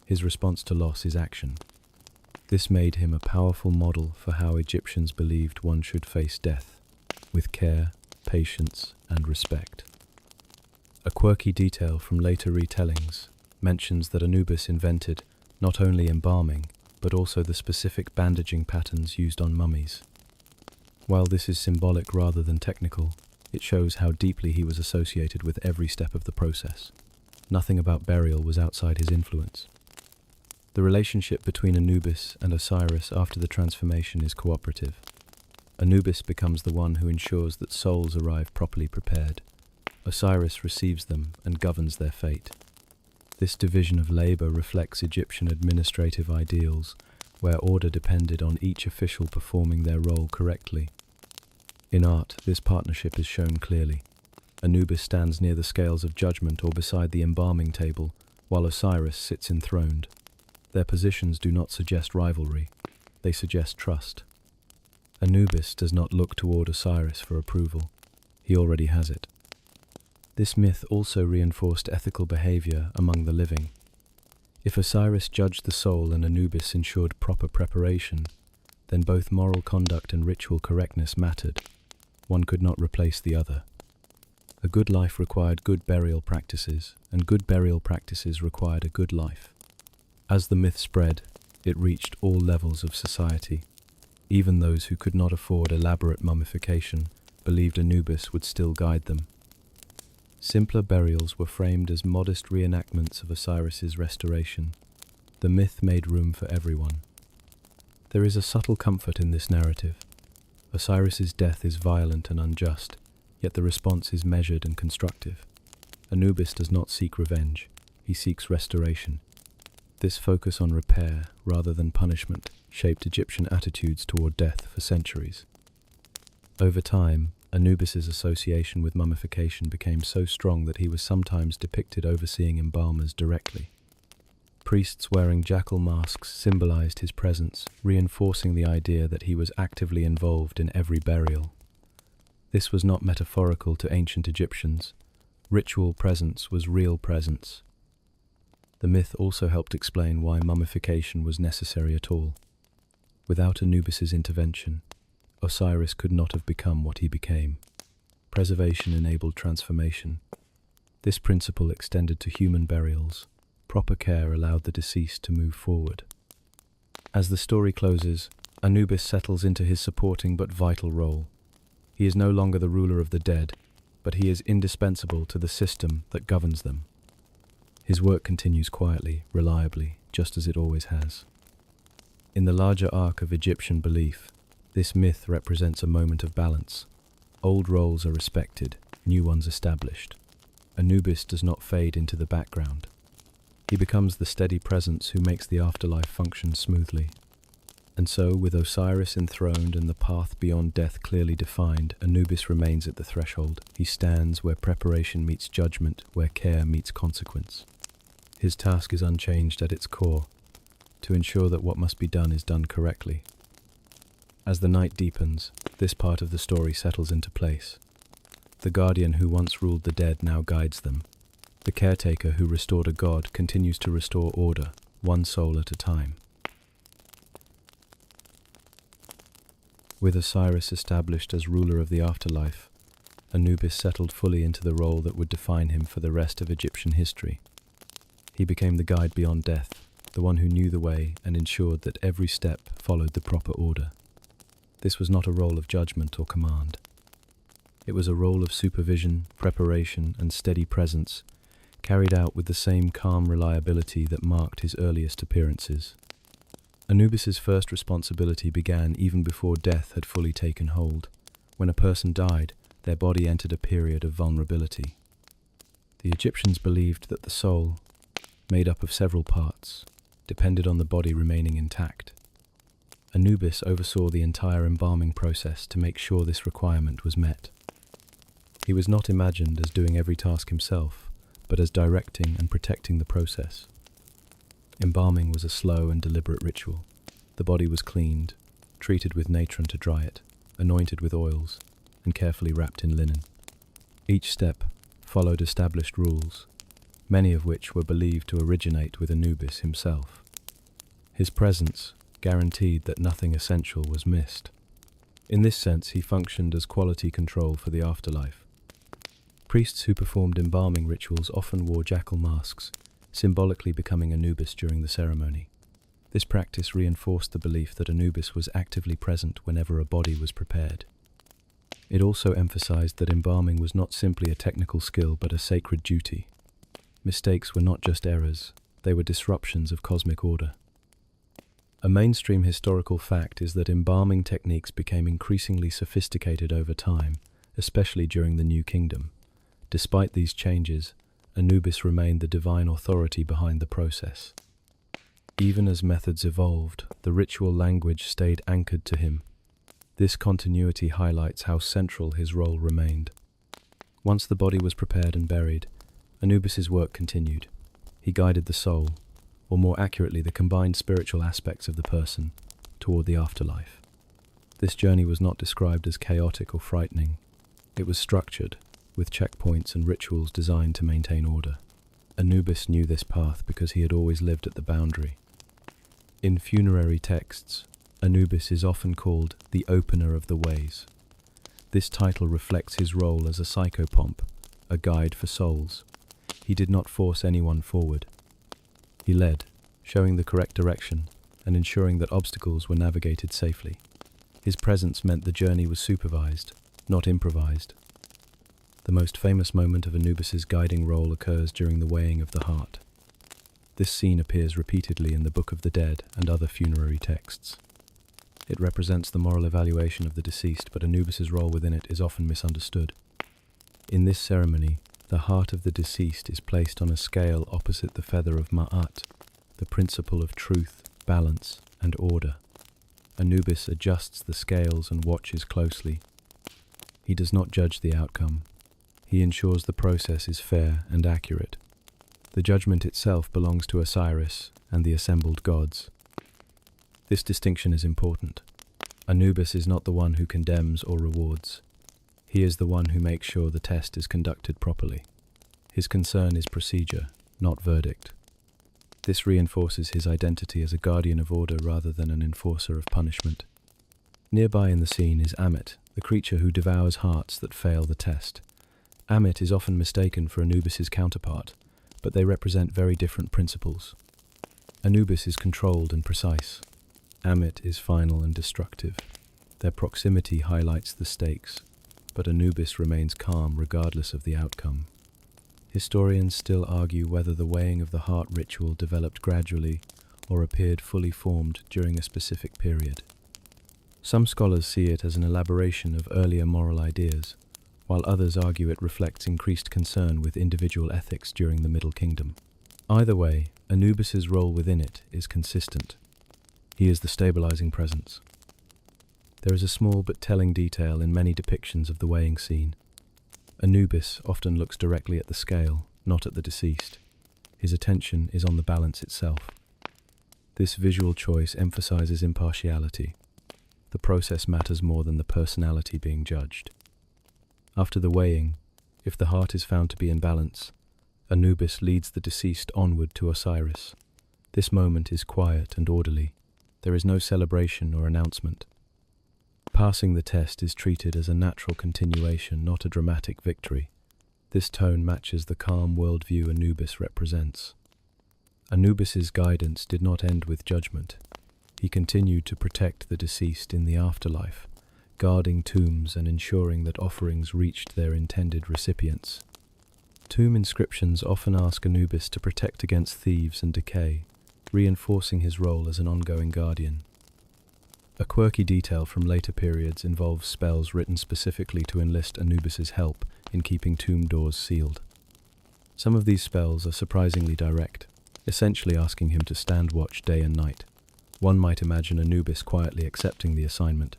His response to loss is action. This made him a powerful model for how Egyptians believed one should face death, with care, patience, and respect. A quirky detail from later retellings mentions that Anubis invented not only embalming, but also the specific bandaging patterns used on mummies. While this is symbolic rather than technical, It shows how deeply he was associated with every step of the process. Nothing about burial was outside his influence. The relationship between Anubis and Osiris after the transformation is cooperative. Anubis becomes the one who ensures that souls arrive properly prepared. Osiris receives them and governs their fate. This division of labor reflects Egyptian administrative ideals, where order depended on each official performing their role correctly. In art, this partnership is shown clearly. Anubis stands near the scales of judgment or beside the embalming table, while Osiris sits enthroned. Their positions do not suggest rivalry, they suggest trust. Anubis does not look toward Osiris for approval. He already has it. This myth also reinforced ethical behavior among the living. If Osiris judged the soul and Anubis ensured proper preparation, then both moral conduct and ritual correctness mattered. One could not replace the other. A good life required good burial practices, and good burial practices required a good life. As the myth spread, it reached all levels of society. Even those who could not afford elaborate mummification believed Anubis would still guide them. Simpler burials were framed as modest reenactments of Osiris's restoration. The myth made room for everyone. There is a subtle comfort in this narrative. Osiris's death is violent and unjust, yet the response is measured and constructive. Anubis does not seek revenge, he seeks restoration. This focus on repair, rather than punishment, shaped Egyptian attitudes toward death for centuries. Over time, Anubis's association with mummification became so strong that he was sometimes depicted overseeing embalmers directly. Priests wearing jackal masks symbolized his presence, reinforcing the idea that he was actively involved in every burial. This was not metaphorical to ancient Egyptians. Ritual presence was real presence. The myth also helped explain why mummification was necessary at all. Without Anubis's intervention, Osiris could not have become what he became. Preservation enabled transformation. This principle extended to human burials. Proper care allowed the deceased to move forward. As the story closes, Anubis settles into his supporting but vital role. He is no longer the ruler of the dead, but he is indispensable to the system that governs them. His work continues quietly, reliably, just as it always has. In the larger arc of Egyptian belief, this myth represents a moment of balance. Old roles are respected, new ones established. Anubis does not fade into the background. He becomes the steady presence who makes the afterlife function smoothly. And so, with Osiris enthroned and the path beyond death clearly defined, Anubis remains at the threshold. He stands where preparation meets judgment, where care meets consequence. His task is unchanged at its core, to ensure that what must be done is done correctly. As the night deepens, this part of the story settles into place. The guardian who once ruled the dead now guides them. The caretaker who restored a god continues to restore order, one soul at a time. With Osiris established as ruler of the afterlife, Anubis settled fully into the role that would define him for the rest of Egyptian history. He became the guide beyond death, the one who knew the way and ensured that every step followed the proper order. This was not a role of judgment or command. It was a role of supervision, preparation, and steady presence, carried out with the same calm reliability that marked his earliest appearances. Anubis's first responsibility began even before death had fully taken hold. When a person died, their body entered a period of vulnerability. The Egyptians believed that the soul, made up of several parts, depended on the body remaining intact. Anubis oversaw the entire embalming process to make sure this requirement was met. He was not imagined as doing every task himself, but as directing and protecting the process. Embalming was a slow and deliberate ritual. The body was cleaned, treated with natron to dry it, anointed with oils, and carefully wrapped in linen. Each step followed established rules, many of which were believed to originate with Anubis himself. His presence guaranteed that nothing essential was missed. In this sense, he functioned as quality control for the afterlife. Priests who performed embalming rituals often wore jackal masks, symbolically becoming Anubis during the ceremony. This practice reinforced the belief that Anubis was actively present whenever a body was prepared. It also emphasized that embalming was not simply a technical skill but a sacred duty. Mistakes were not just errors, they were disruptions of cosmic order. A mainstream historical fact is that embalming techniques became increasingly sophisticated over time, especially during the New Kingdom. Despite these changes, Anubis remained the divine authority behind the process. Even as methods evolved, the ritual language stayed anchored to him. This continuity highlights how central his role remained. Once the body was prepared and buried, Anubis's work continued. He guided the soul, or more accurately the combined spiritual aspects of the person, toward the afterlife. This journey was not described as chaotic or frightening. It was structured, with checkpoints and rituals designed to maintain order. Anubis knew this path because he had always lived at the boundary. In funerary texts, Anubis is often called the opener of the ways. This title reflects his role as a psychopomp, a guide for souls. He did not force anyone forward. He led, showing the correct direction and ensuring that obstacles were navigated safely. His presence meant the journey was supervised, not improvised. The most famous moment of Anubis's guiding role occurs during the weighing of the heart. This scene appears repeatedly in the Book of the Dead and other funerary texts. It represents the moral evaluation of the deceased, but Anubis's role within it is often misunderstood. In this ceremony, the heart of the deceased is placed on a scale opposite the feather of Ma'at, the principle of truth, balance, and order. Anubis adjusts the scales and watches closely. He does not judge the outcome. He ensures the process is fair and accurate. The judgment itself belongs to Osiris and the assembled gods. This distinction is important. Anubis is not the one who condemns or rewards. He is the one who makes sure the test is conducted properly. His concern is procedure, not verdict. This reinforces his identity as a guardian of order rather than an enforcer of punishment. Nearby in the scene is Ammit, the creature who devours hearts that fail the test. Ammit is often mistaken for Anubis's counterpart, but they represent very different principles. Anubis is controlled and precise. Ammit is final and destructive. Their proximity highlights the stakes, but Anubis remains calm regardless of the outcome. Historians still argue whether the weighing of the heart ritual developed gradually or appeared fully formed during a specific period. Some scholars see it as an elaboration of earlier moral ideas, while others argue it reflects increased concern with individual ethics during the Middle Kingdom. Either way, Anubis's role within it is consistent. He is the stabilizing presence. There is a small but telling detail in many depictions of the weighing scene. Anubis often looks directly at the scale, not at the deceased. His attention is on the balance itself. This visual choice emphasizes impartiality. The process matters more than the personality being judged. After the weighing, if the heart is found to be in balance, Anubis leads the deceased onward to Osiris. This moment is quiet and orderly. There is no celebration or announcement. Passing the test is treated as a natural continuation, not a dramatic victory. This tone matches the calm worldview Anubis represents. Anubis's guidance did not end with judgment. He continued to protect the deceased in the afterlife, guarding tombs and ensuring that offerings reached their intended recipients. Tomb inscriptions often ask Anubis to protect against thieves and decay, reinforcing his role as an ongoing guardian. A quirky detail from later periods involves spells written specifically to enlist Anubis's help in keeping tomb doors sealed. Some of these spells are surprisingly direct, essentially asking him to stand watch day and night. One might imagine Anubis quietly accepting the assignment,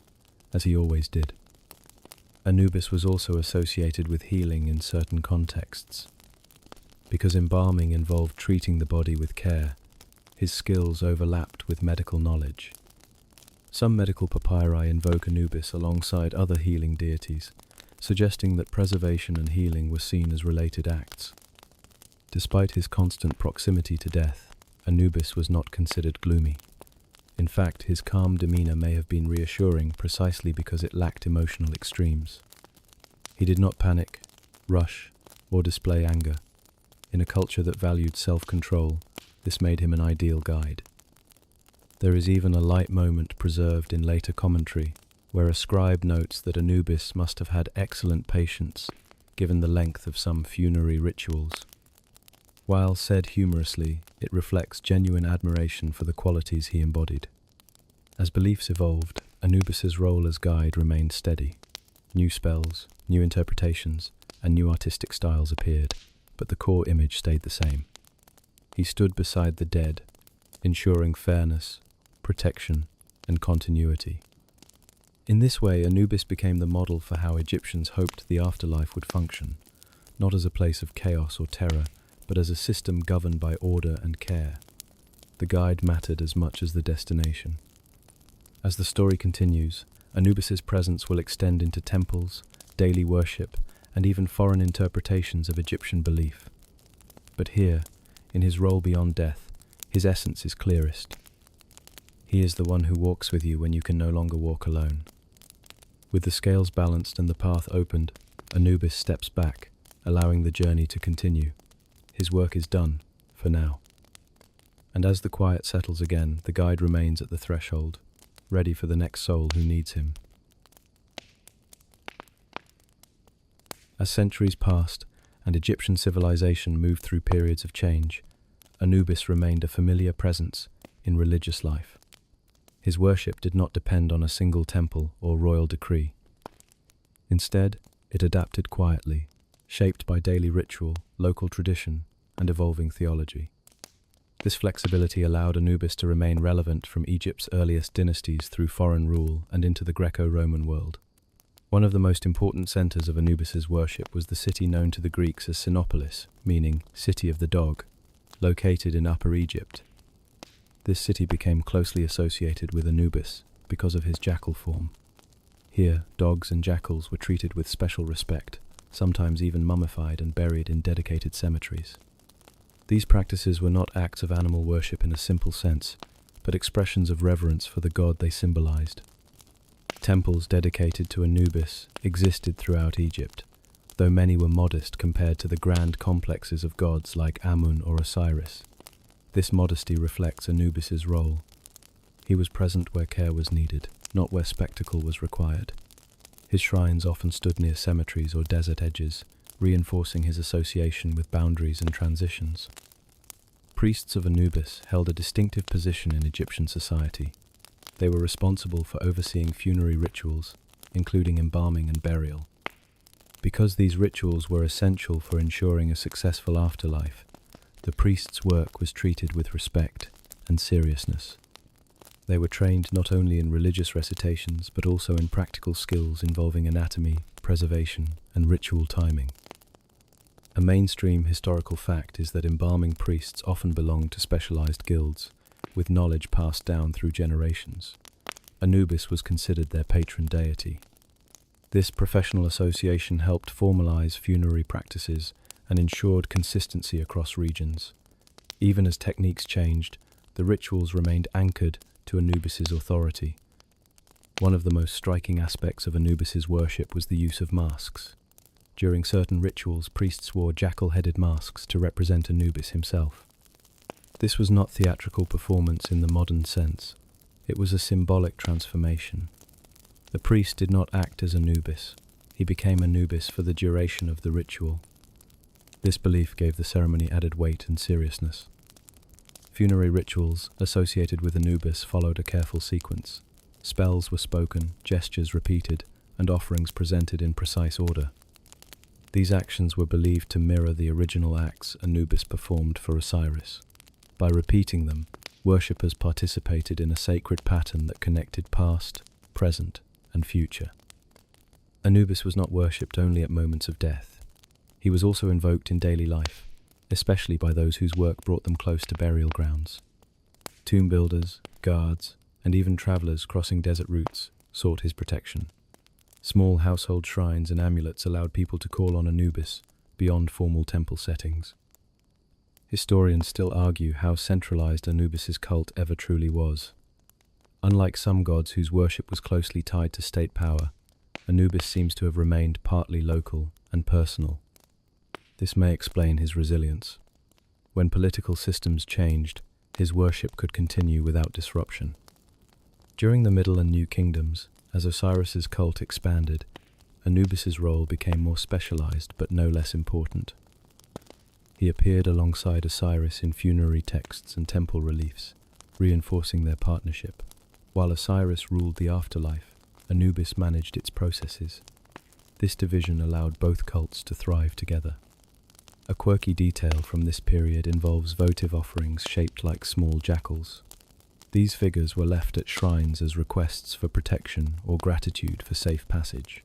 as he always did. Anubis was also associated with healing in certain contexts. Because embalming involved treating the body with care, his skills overlapped with medical knowledge. Some medical papyri invoke Anubis alongside other healing deities, suggesting that preservation and healing were seen as related acts. Despite his constant proximity to death, Anubis was not considered gloomy. In fact, his calm demeanor may have been reassuring precisely because it lacked emotional extremes. He did not panic, rush, or display anger. In a culture that valued self-control, this made him an ideal guide. There is even a light moment preserved in later commentary, where a scribe notes that Anubis must have had excellent patience, given the length of some funerary rituals. While said humorously, it reflects genuine admiration for the qualities he embodied. As beliefs evolved, Anubis's role as guide remained steady. New spells, new interpretations, and new artistic styles appeared, but the core image stayed the same. He stood beside the dead, ensuring fairness, protection, and continuity. In this way, Anubis became the model for how Egyptians hoped the afterlife would function, not as a place of chaos or terror, but as a system governed by order and care. The guide mattered as much as the destination. As the story continues, Anubis's presence will extend into temples, daily worship, and even foreign interpretations of Egyptian belief. But here, in his role beyond death, his essence is clearest. He is the one who walks with you when you can no longer walk alone. With the scales balanced and the path opened, Anubis steps back, allowing the journey to continue. His work is done, for now. And as the quiet settles again, the guide remains at the threshold, ready for the next soul who needs him. As centuries passed and Egyptian civilization moved through periods of change, Anubis remained a familiar presence in religious life. His worship did not depend on a single temple or royal decree. Instead, it adapted quietly, shaped by daily ritual, local tradition, and evolving theology. This flexibility allowed Anubis to remain relevant from Egypt's earliest dynasties through foreign rule and into the Greco-Roman world. One of the most important centers of Anubis's worship was the city known to the Greeks as Sinopolis, meaning City of the Dog, located in Upper Egypt. This city became closely associated with Anubis because of his jackal form. Here, dogs and jackals were treated with special respect, sometimes even mummified and buried in dedicated cemeteries. These practices were not acts of animal worship in a simple sense, but expressions of reverence for the god they symbolized. Temples dedicated to Anubis existed throughout Egypt, though many were modest compared to the grand complexes of gods like Amun or Osiris. This modesty reflects Anubis's role. He was present where care was needed, not where spectacle was required. His shrines often stood near cemeteries or desert edges, reinforcing his association with boundaries and transitions. Priests of Anubis held a distinctive position in Egyptian society. They were responsible for overseeing funerary rituals, including embalming and burial. Because these rituals were essential for ensuring a successful afterlife, the priest's work was treated with respect and seriousness. They were trained not only in religious recitations, but also in practical skills involving anatomy, preservation, and ritual timing. A mainstream historical fact is that embalming priests often belonged to specialized guilds, with knowledge passed down through generations. Anubis was considered their patron deity. This professional association helped formalize funerary practices and ensured consistency across regions. Even as techniques changed, the rituals remained anchored to Anubis's authority. One of the most striking aspects of Anubis's worship was the use of masks. During certain rituals, priests wore jackal-headed masks to represent Anubis himself. This was not theatrical performance in the modern sense. It was a symbolic transformation. The priest did not act as Anubis. He became Anubis for the duration of the ritual. This belief gave the ceremony added weight and seriousness. Funerary rituals associated with Anubis followed a careful sequence. Spells were spoken, gestures repeated, and offerings presented in precise order. These actions were believed to mirror the original acts Anubis performed for Osiris. By repeating them, worshippers participated in a sacred pattern that connected past, present, and future. Anubis was not worshipped only at moments of death. He was also invoked in daily life, especially by those whose work brought them close to burial grounds. Tomb builders, guards, and even travelers crossing desert routes sought his protection. Small household shrines and amulets allowed people to call on Anubis beyond formal temple settings. Historians still argue how centralized Anubis's cult ever truly was. Unlike some gods whose worship was closely tied to state power, Anubis seems to have remained partly local and personal. This may explain his resilience. When political systems changed, his worship could continue without disruption. During the Middle and New Kingdoms, As Osiris's cult expanded, Anubis's role became more specialized but no less important. He appeared alongside Osiris in funerary texts and temple reliefs, reinforcing their partnership. While Osiris ruled the afterlife, Anubis managed its processes. This division allowed both cults to thrive together. A quirky detail from this period involves votive offerings shaped like small jackals. These figures were left at shrines as requests for protection or gratitude for safe passage.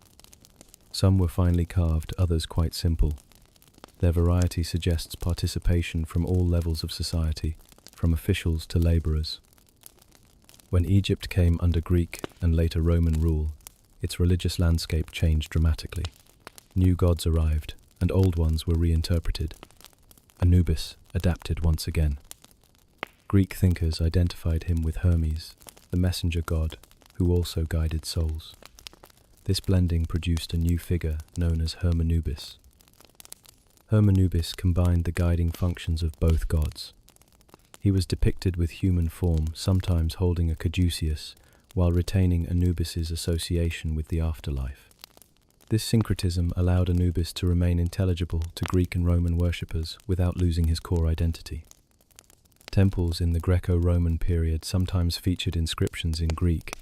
Some were finely carved, others quite simple. Their variety suggests participation from all levels of society, from officials to laborers. When Egypt came under Greek and later Roman rule, its religious landscape changed dramatically. New gods arrived, and old ones were reinterpreted. Anubis adapted once again. Greek thinkers identified him with Hermes, the messenger god, who also guided souls. This blending produced a new figure known as Hermanubis. Hermanubis combined the guiding functions of both gods. He was depicted with human form, sometimes holding a caduceus, while retaining Anubis's association with the afterlife. This syncretism allowed Anubis to remain intelligible to Greek and Roman worshippers without losing his core identity. Temples in the Greco-Roman period sometimes featured inscriptions in Greek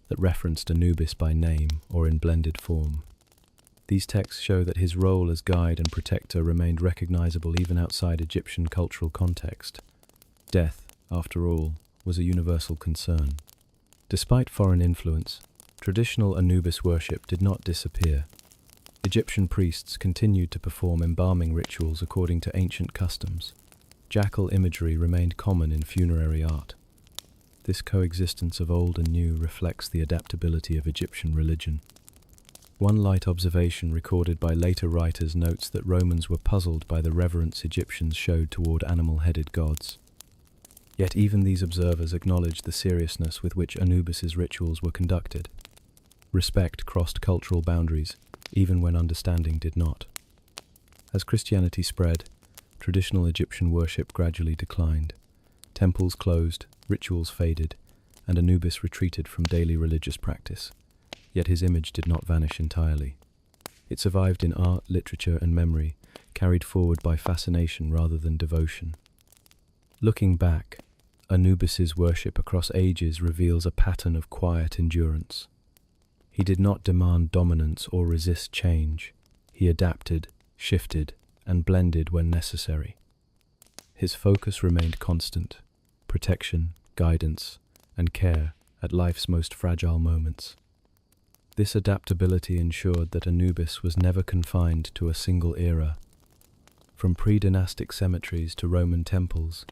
that referenced Anubis by name or in blended form. These texts show that his role as guide and protector remained recognizable even outside Egyptian cultural context. Death, after all, was a universal concern. Despite foreign influence, traditional Anubis worship did not disappear. Egyptian priests continued to perform embalming rituals according to ancient customs. Jackal imagery remained common in funerary art. This coexistence of old and new reflects the adaptability of Egyptian religion. One light observation recorded by later writers notes that Romans were puzzled by the reverence Egyptians showed toward animal-headed gods. Yet even these observers acknowledged the seriousness with which Anubis's rituals were conducted. Respect crossed cultural boundaries, even when understanding did not. As Christianity spread, traditional Egyptian worship gradually declined. Temples closed, rituals faded, and Anubis retreated from daily religious practice. Yet his image did not vanish entirely. It survived in art, literature, and memory, carried forward by fascination rather than devotion. Looking back, Anubis's worship across ages reveals a pattern of quiet endurance. He did not demand dominance or resist change. He adapted, shifted, and blended when necessary. His focus remained constant: protection, guidance, and care at life's most fragile moments. This adaptability ensured that Anubis was never confined to a single era. From pre-dynastic cemeteries to Roman temples,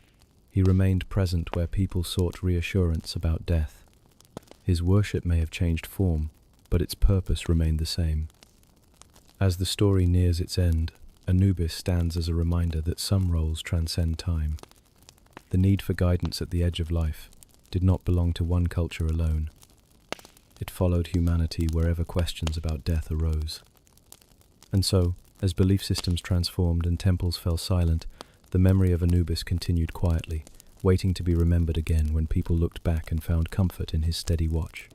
he remained present where people sought reassurance about death. His worship may have changed form, but its purpose remained the same. As the story nears its end, Anubis stands as a reminder that some roles transcend time. The need for guidance at the edge of life did not belong to one culture alone. It followed humanity wherever questions about death arose. And so, as belief systems transformed and temples fell silent, the memory of Anubis continued quietly, waiting to be remembered again when people looked back and found comfort in his steady watch.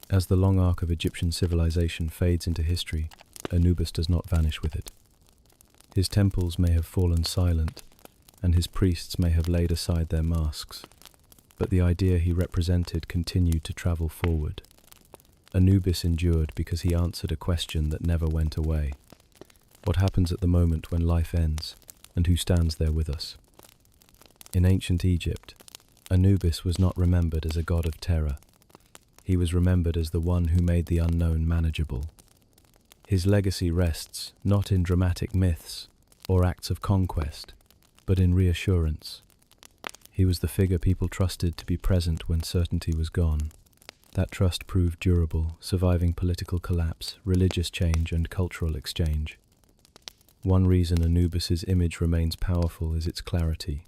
As the long arc of Egyptian civilization fades into history, Anubis does not vanish with it. His temples may have fallen silent, and his priests may have laid aside their masks, but the idea he represented continued to travel forward. Anubis endured because he answered a question that never went away. What happens at the moment when life ends, and who stands there with us? In ancient Egypt, Anubis was not remembered as a god of terror. He was remembered as the one who made the unknown manageable. His legacy rests not in dramatic myths or acts of conquest, but in reassurance. He was the figure people trusted to be present when certainty was gone. That trust proved durable, surviving political collapse, religious change, and cultural exchange. One reason Anubis's image remains powerful is its clarity.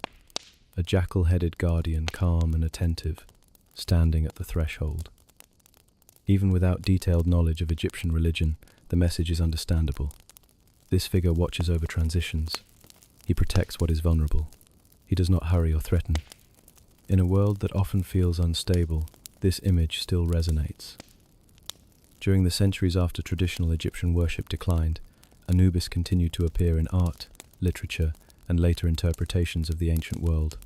A jackal-headed guardian, calm and attentive, standing at the threshold. Even without detailed knowledge of Egyptian religion, the message is understandable. This figure watches over transitions. He protects what is vulnerable. He does not hurry or threaten. In a world that often feels unstable, this image still resonates. During the centuries after traditional Egyptian worship declined, Anubis continued to appear in art, literature, and later interpretations of the ancient world.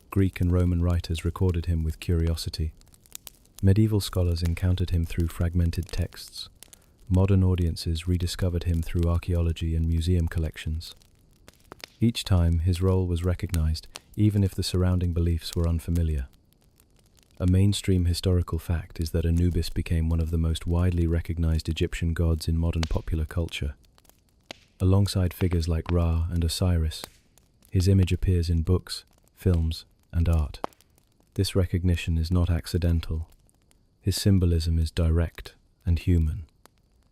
Greek and Roman writers recorded him with curiosity. Medieval scholars encountered him through fragmented texts. Modern audiences rediscovered him through archaeology and museum collections. Each time, his role was recognized, even if the surrounding beliefs were unfamiliar. A mainstream historical fact is that Anubis became one of the most widely recognized Egyptian gods in modern popular culture. Alongside figures like Ra and Osiris, his image appears in books, films, and art. This recognition is not accidental. His symbolism is direct and human.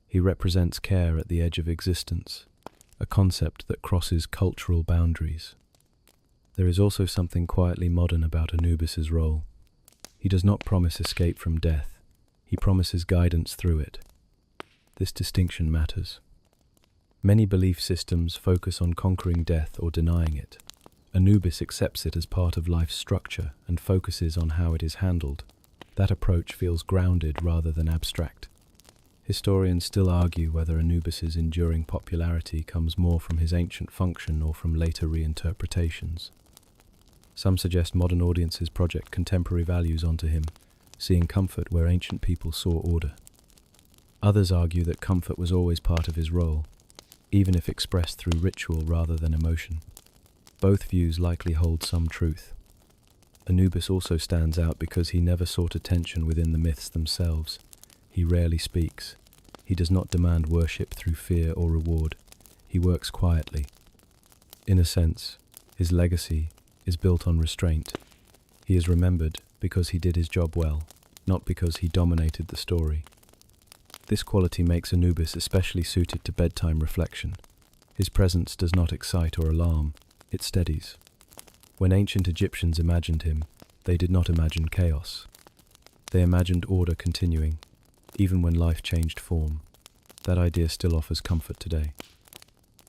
He represents care at the edge of existence, a concept that crosses cultural boundaries. There is also something quietly modern about Anubis's role. He does not promise escape from death. He promises guidance through it. This distinction matters. Many belief systems focus on conquering death or denying it. Anubis accepts it as part of life's structure and focuses on how it is handled. That approach feels grounded rather than abstract. Historians still argue whether Anubis's enduring popularity comes more from his ancient function or from later reinterpretations. Some suggest modern audiences project contemporary values onto him, seeing comfort where ancient people saw order. Others argue that comfort was always part of his role, even if expressed through ritual rather than emotion. Both views likely hold some truth. Anubis also stands out because he never sought attention within the myths themselves. He rarely speaks. He does not demand worship through fear or reward. He works quietly. In a sense, his legacy is built on restraint. He is remembered because he did his job well, not because he dominated the story. This quality makes Anubis especially suited to bedtime reflection. His presence does not excite or alarm, it steadies. When ancient Egyptians imagined him, they did not imagine chaos. They imagined order continuing, even when life changed form. That idea still offers comfort today.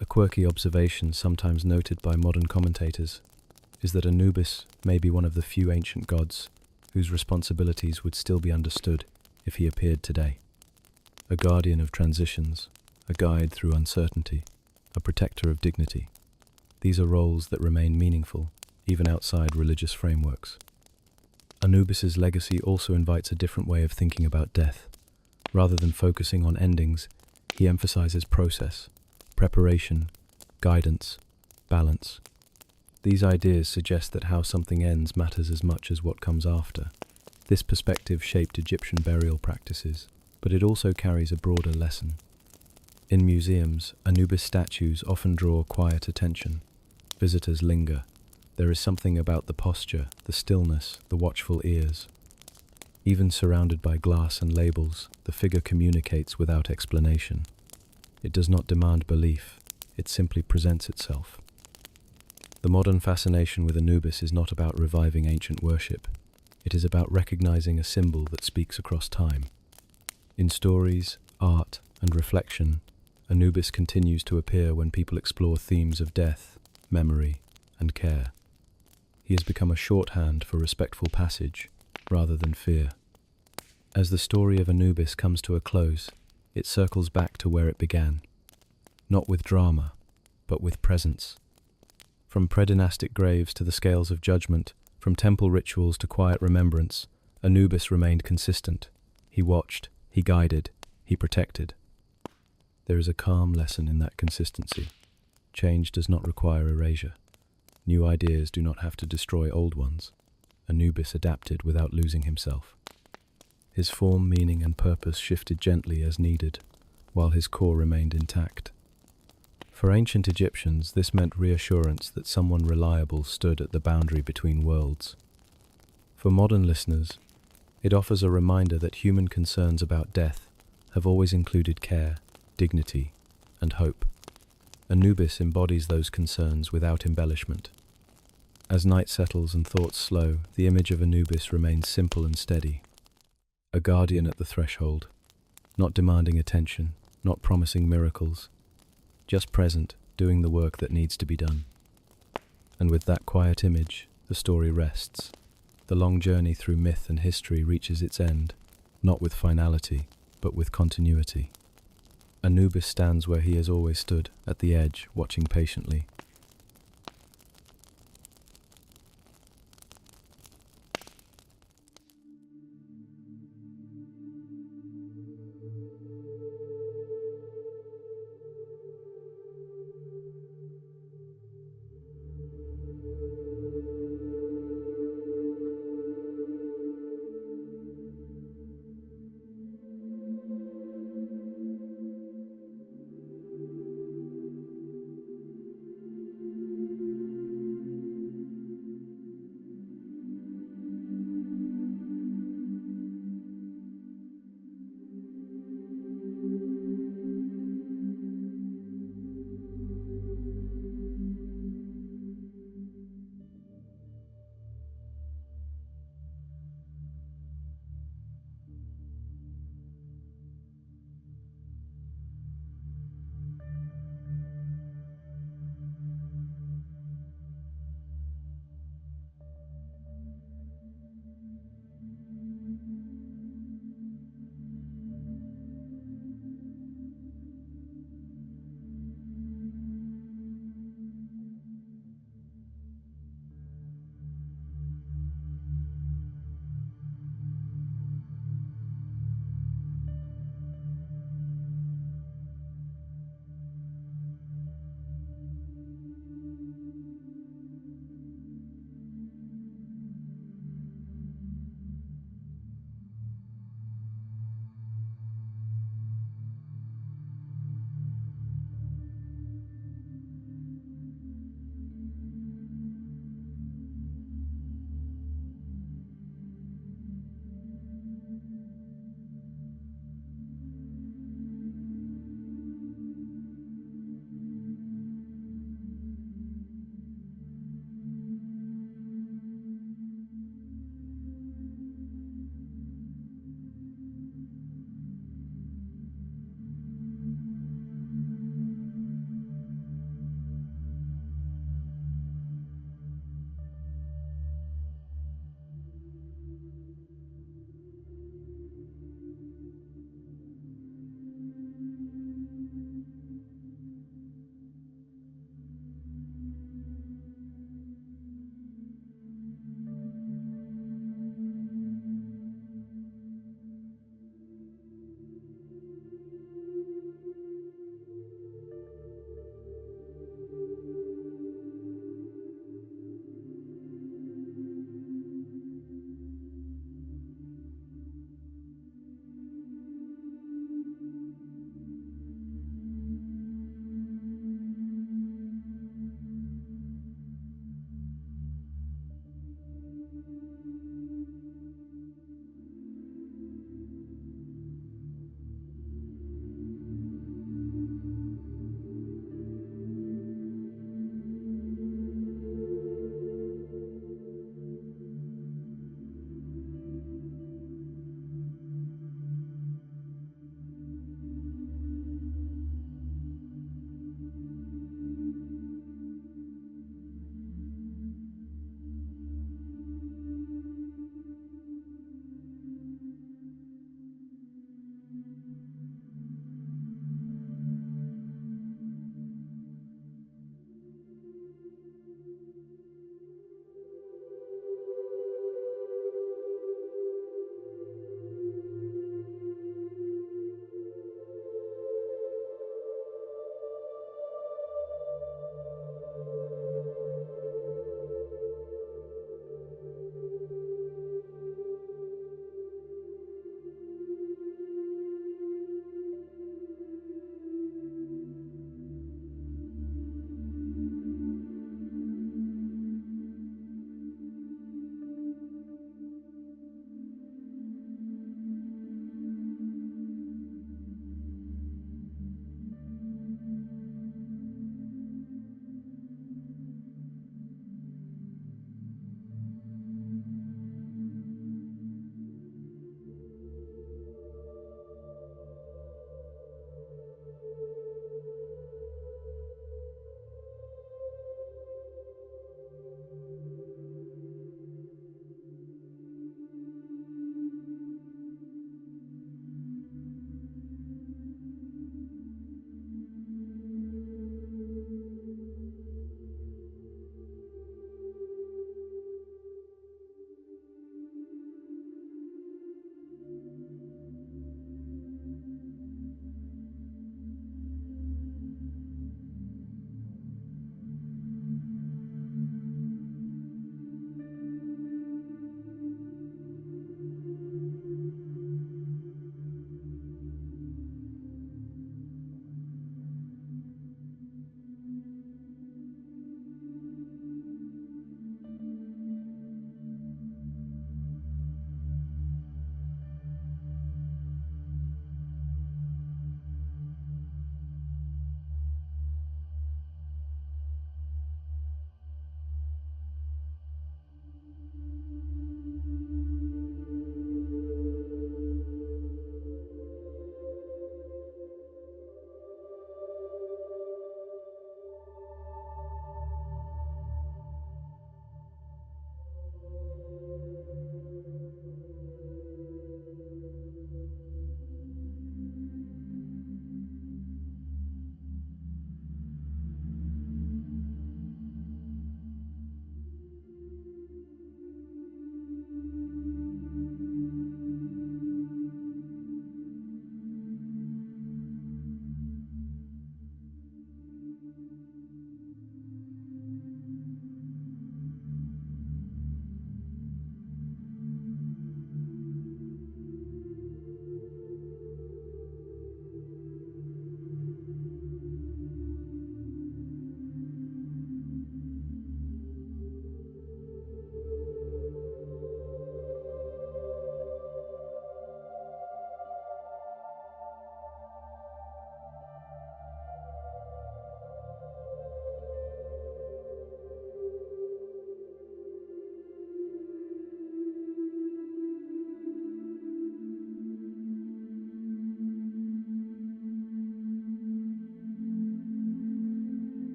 A quirky observation sometimes noted by modern commentators is that Anubis may be one of the few ancient gods whose responsibilities would still be understood if he appeared today. A guardian of transitions, a guide through uncertainty, a protector of dignity. These are roles that remain meaningful, even outside religious frameworks. Anubis's legacy also invites a different way of thinking about death. Rather than focusing on endings, he emphasizes process, preparation, guidance, balance. These ideas suggest that how something ends matters as much as what comes after. This perspective shaped Egyptian burial practices, but it also carries a broader lesson. In museums, Anubis statues often draw quiet attention. Visitors linger. There is something about the posture, the stillness, the watchful ears. Even surrounded by glass and labels, the figure communicates without explanation. It does not demand belief, it simply presents itself. The modern fascination with Anubis is not about reviving ancient worship. It is about recognizing a symbol that speaks across time. In stories, art, and reflection, Anubis continues to appear when people explore themes of death, memory, and care. He has become a shorthand for respectful passage, rather than fear. As the story of Anubis comes to a close, it circles back to where it began. Not with drama, but with presence. From predynastic graves to the scales of judgment, from temple rituals to quiet remembrance, Anubis remained consistent. He watched, he guided, he protected. There is a calm lesson in that consistency. Change does not require erasure. New ideas do not have to destroy old ones. Anubis adapted without losing himself. His form, meaning, and purpose shifted gently as needed, while his core remained intact. For ancient Egyptians, this meant reassurance that someone reliable stood at the boundary between worlds. For modern listeners, it offers a reminder that human concerns about death have always included care, dignity, and hope. Anubis embodies those concerns without embellishment. As night settles and thoughts slow, the image of Anubis remains simple and steady. A guardian at the threshold, not demanding attention, not promising miracles, just present, doing the work that needs to be done. And with that quiet image, the story rests. The long journey through myth and history reaches its end, not with finality, but with continuity. Anubis stands where he has always stood, at the edge, watching patiently,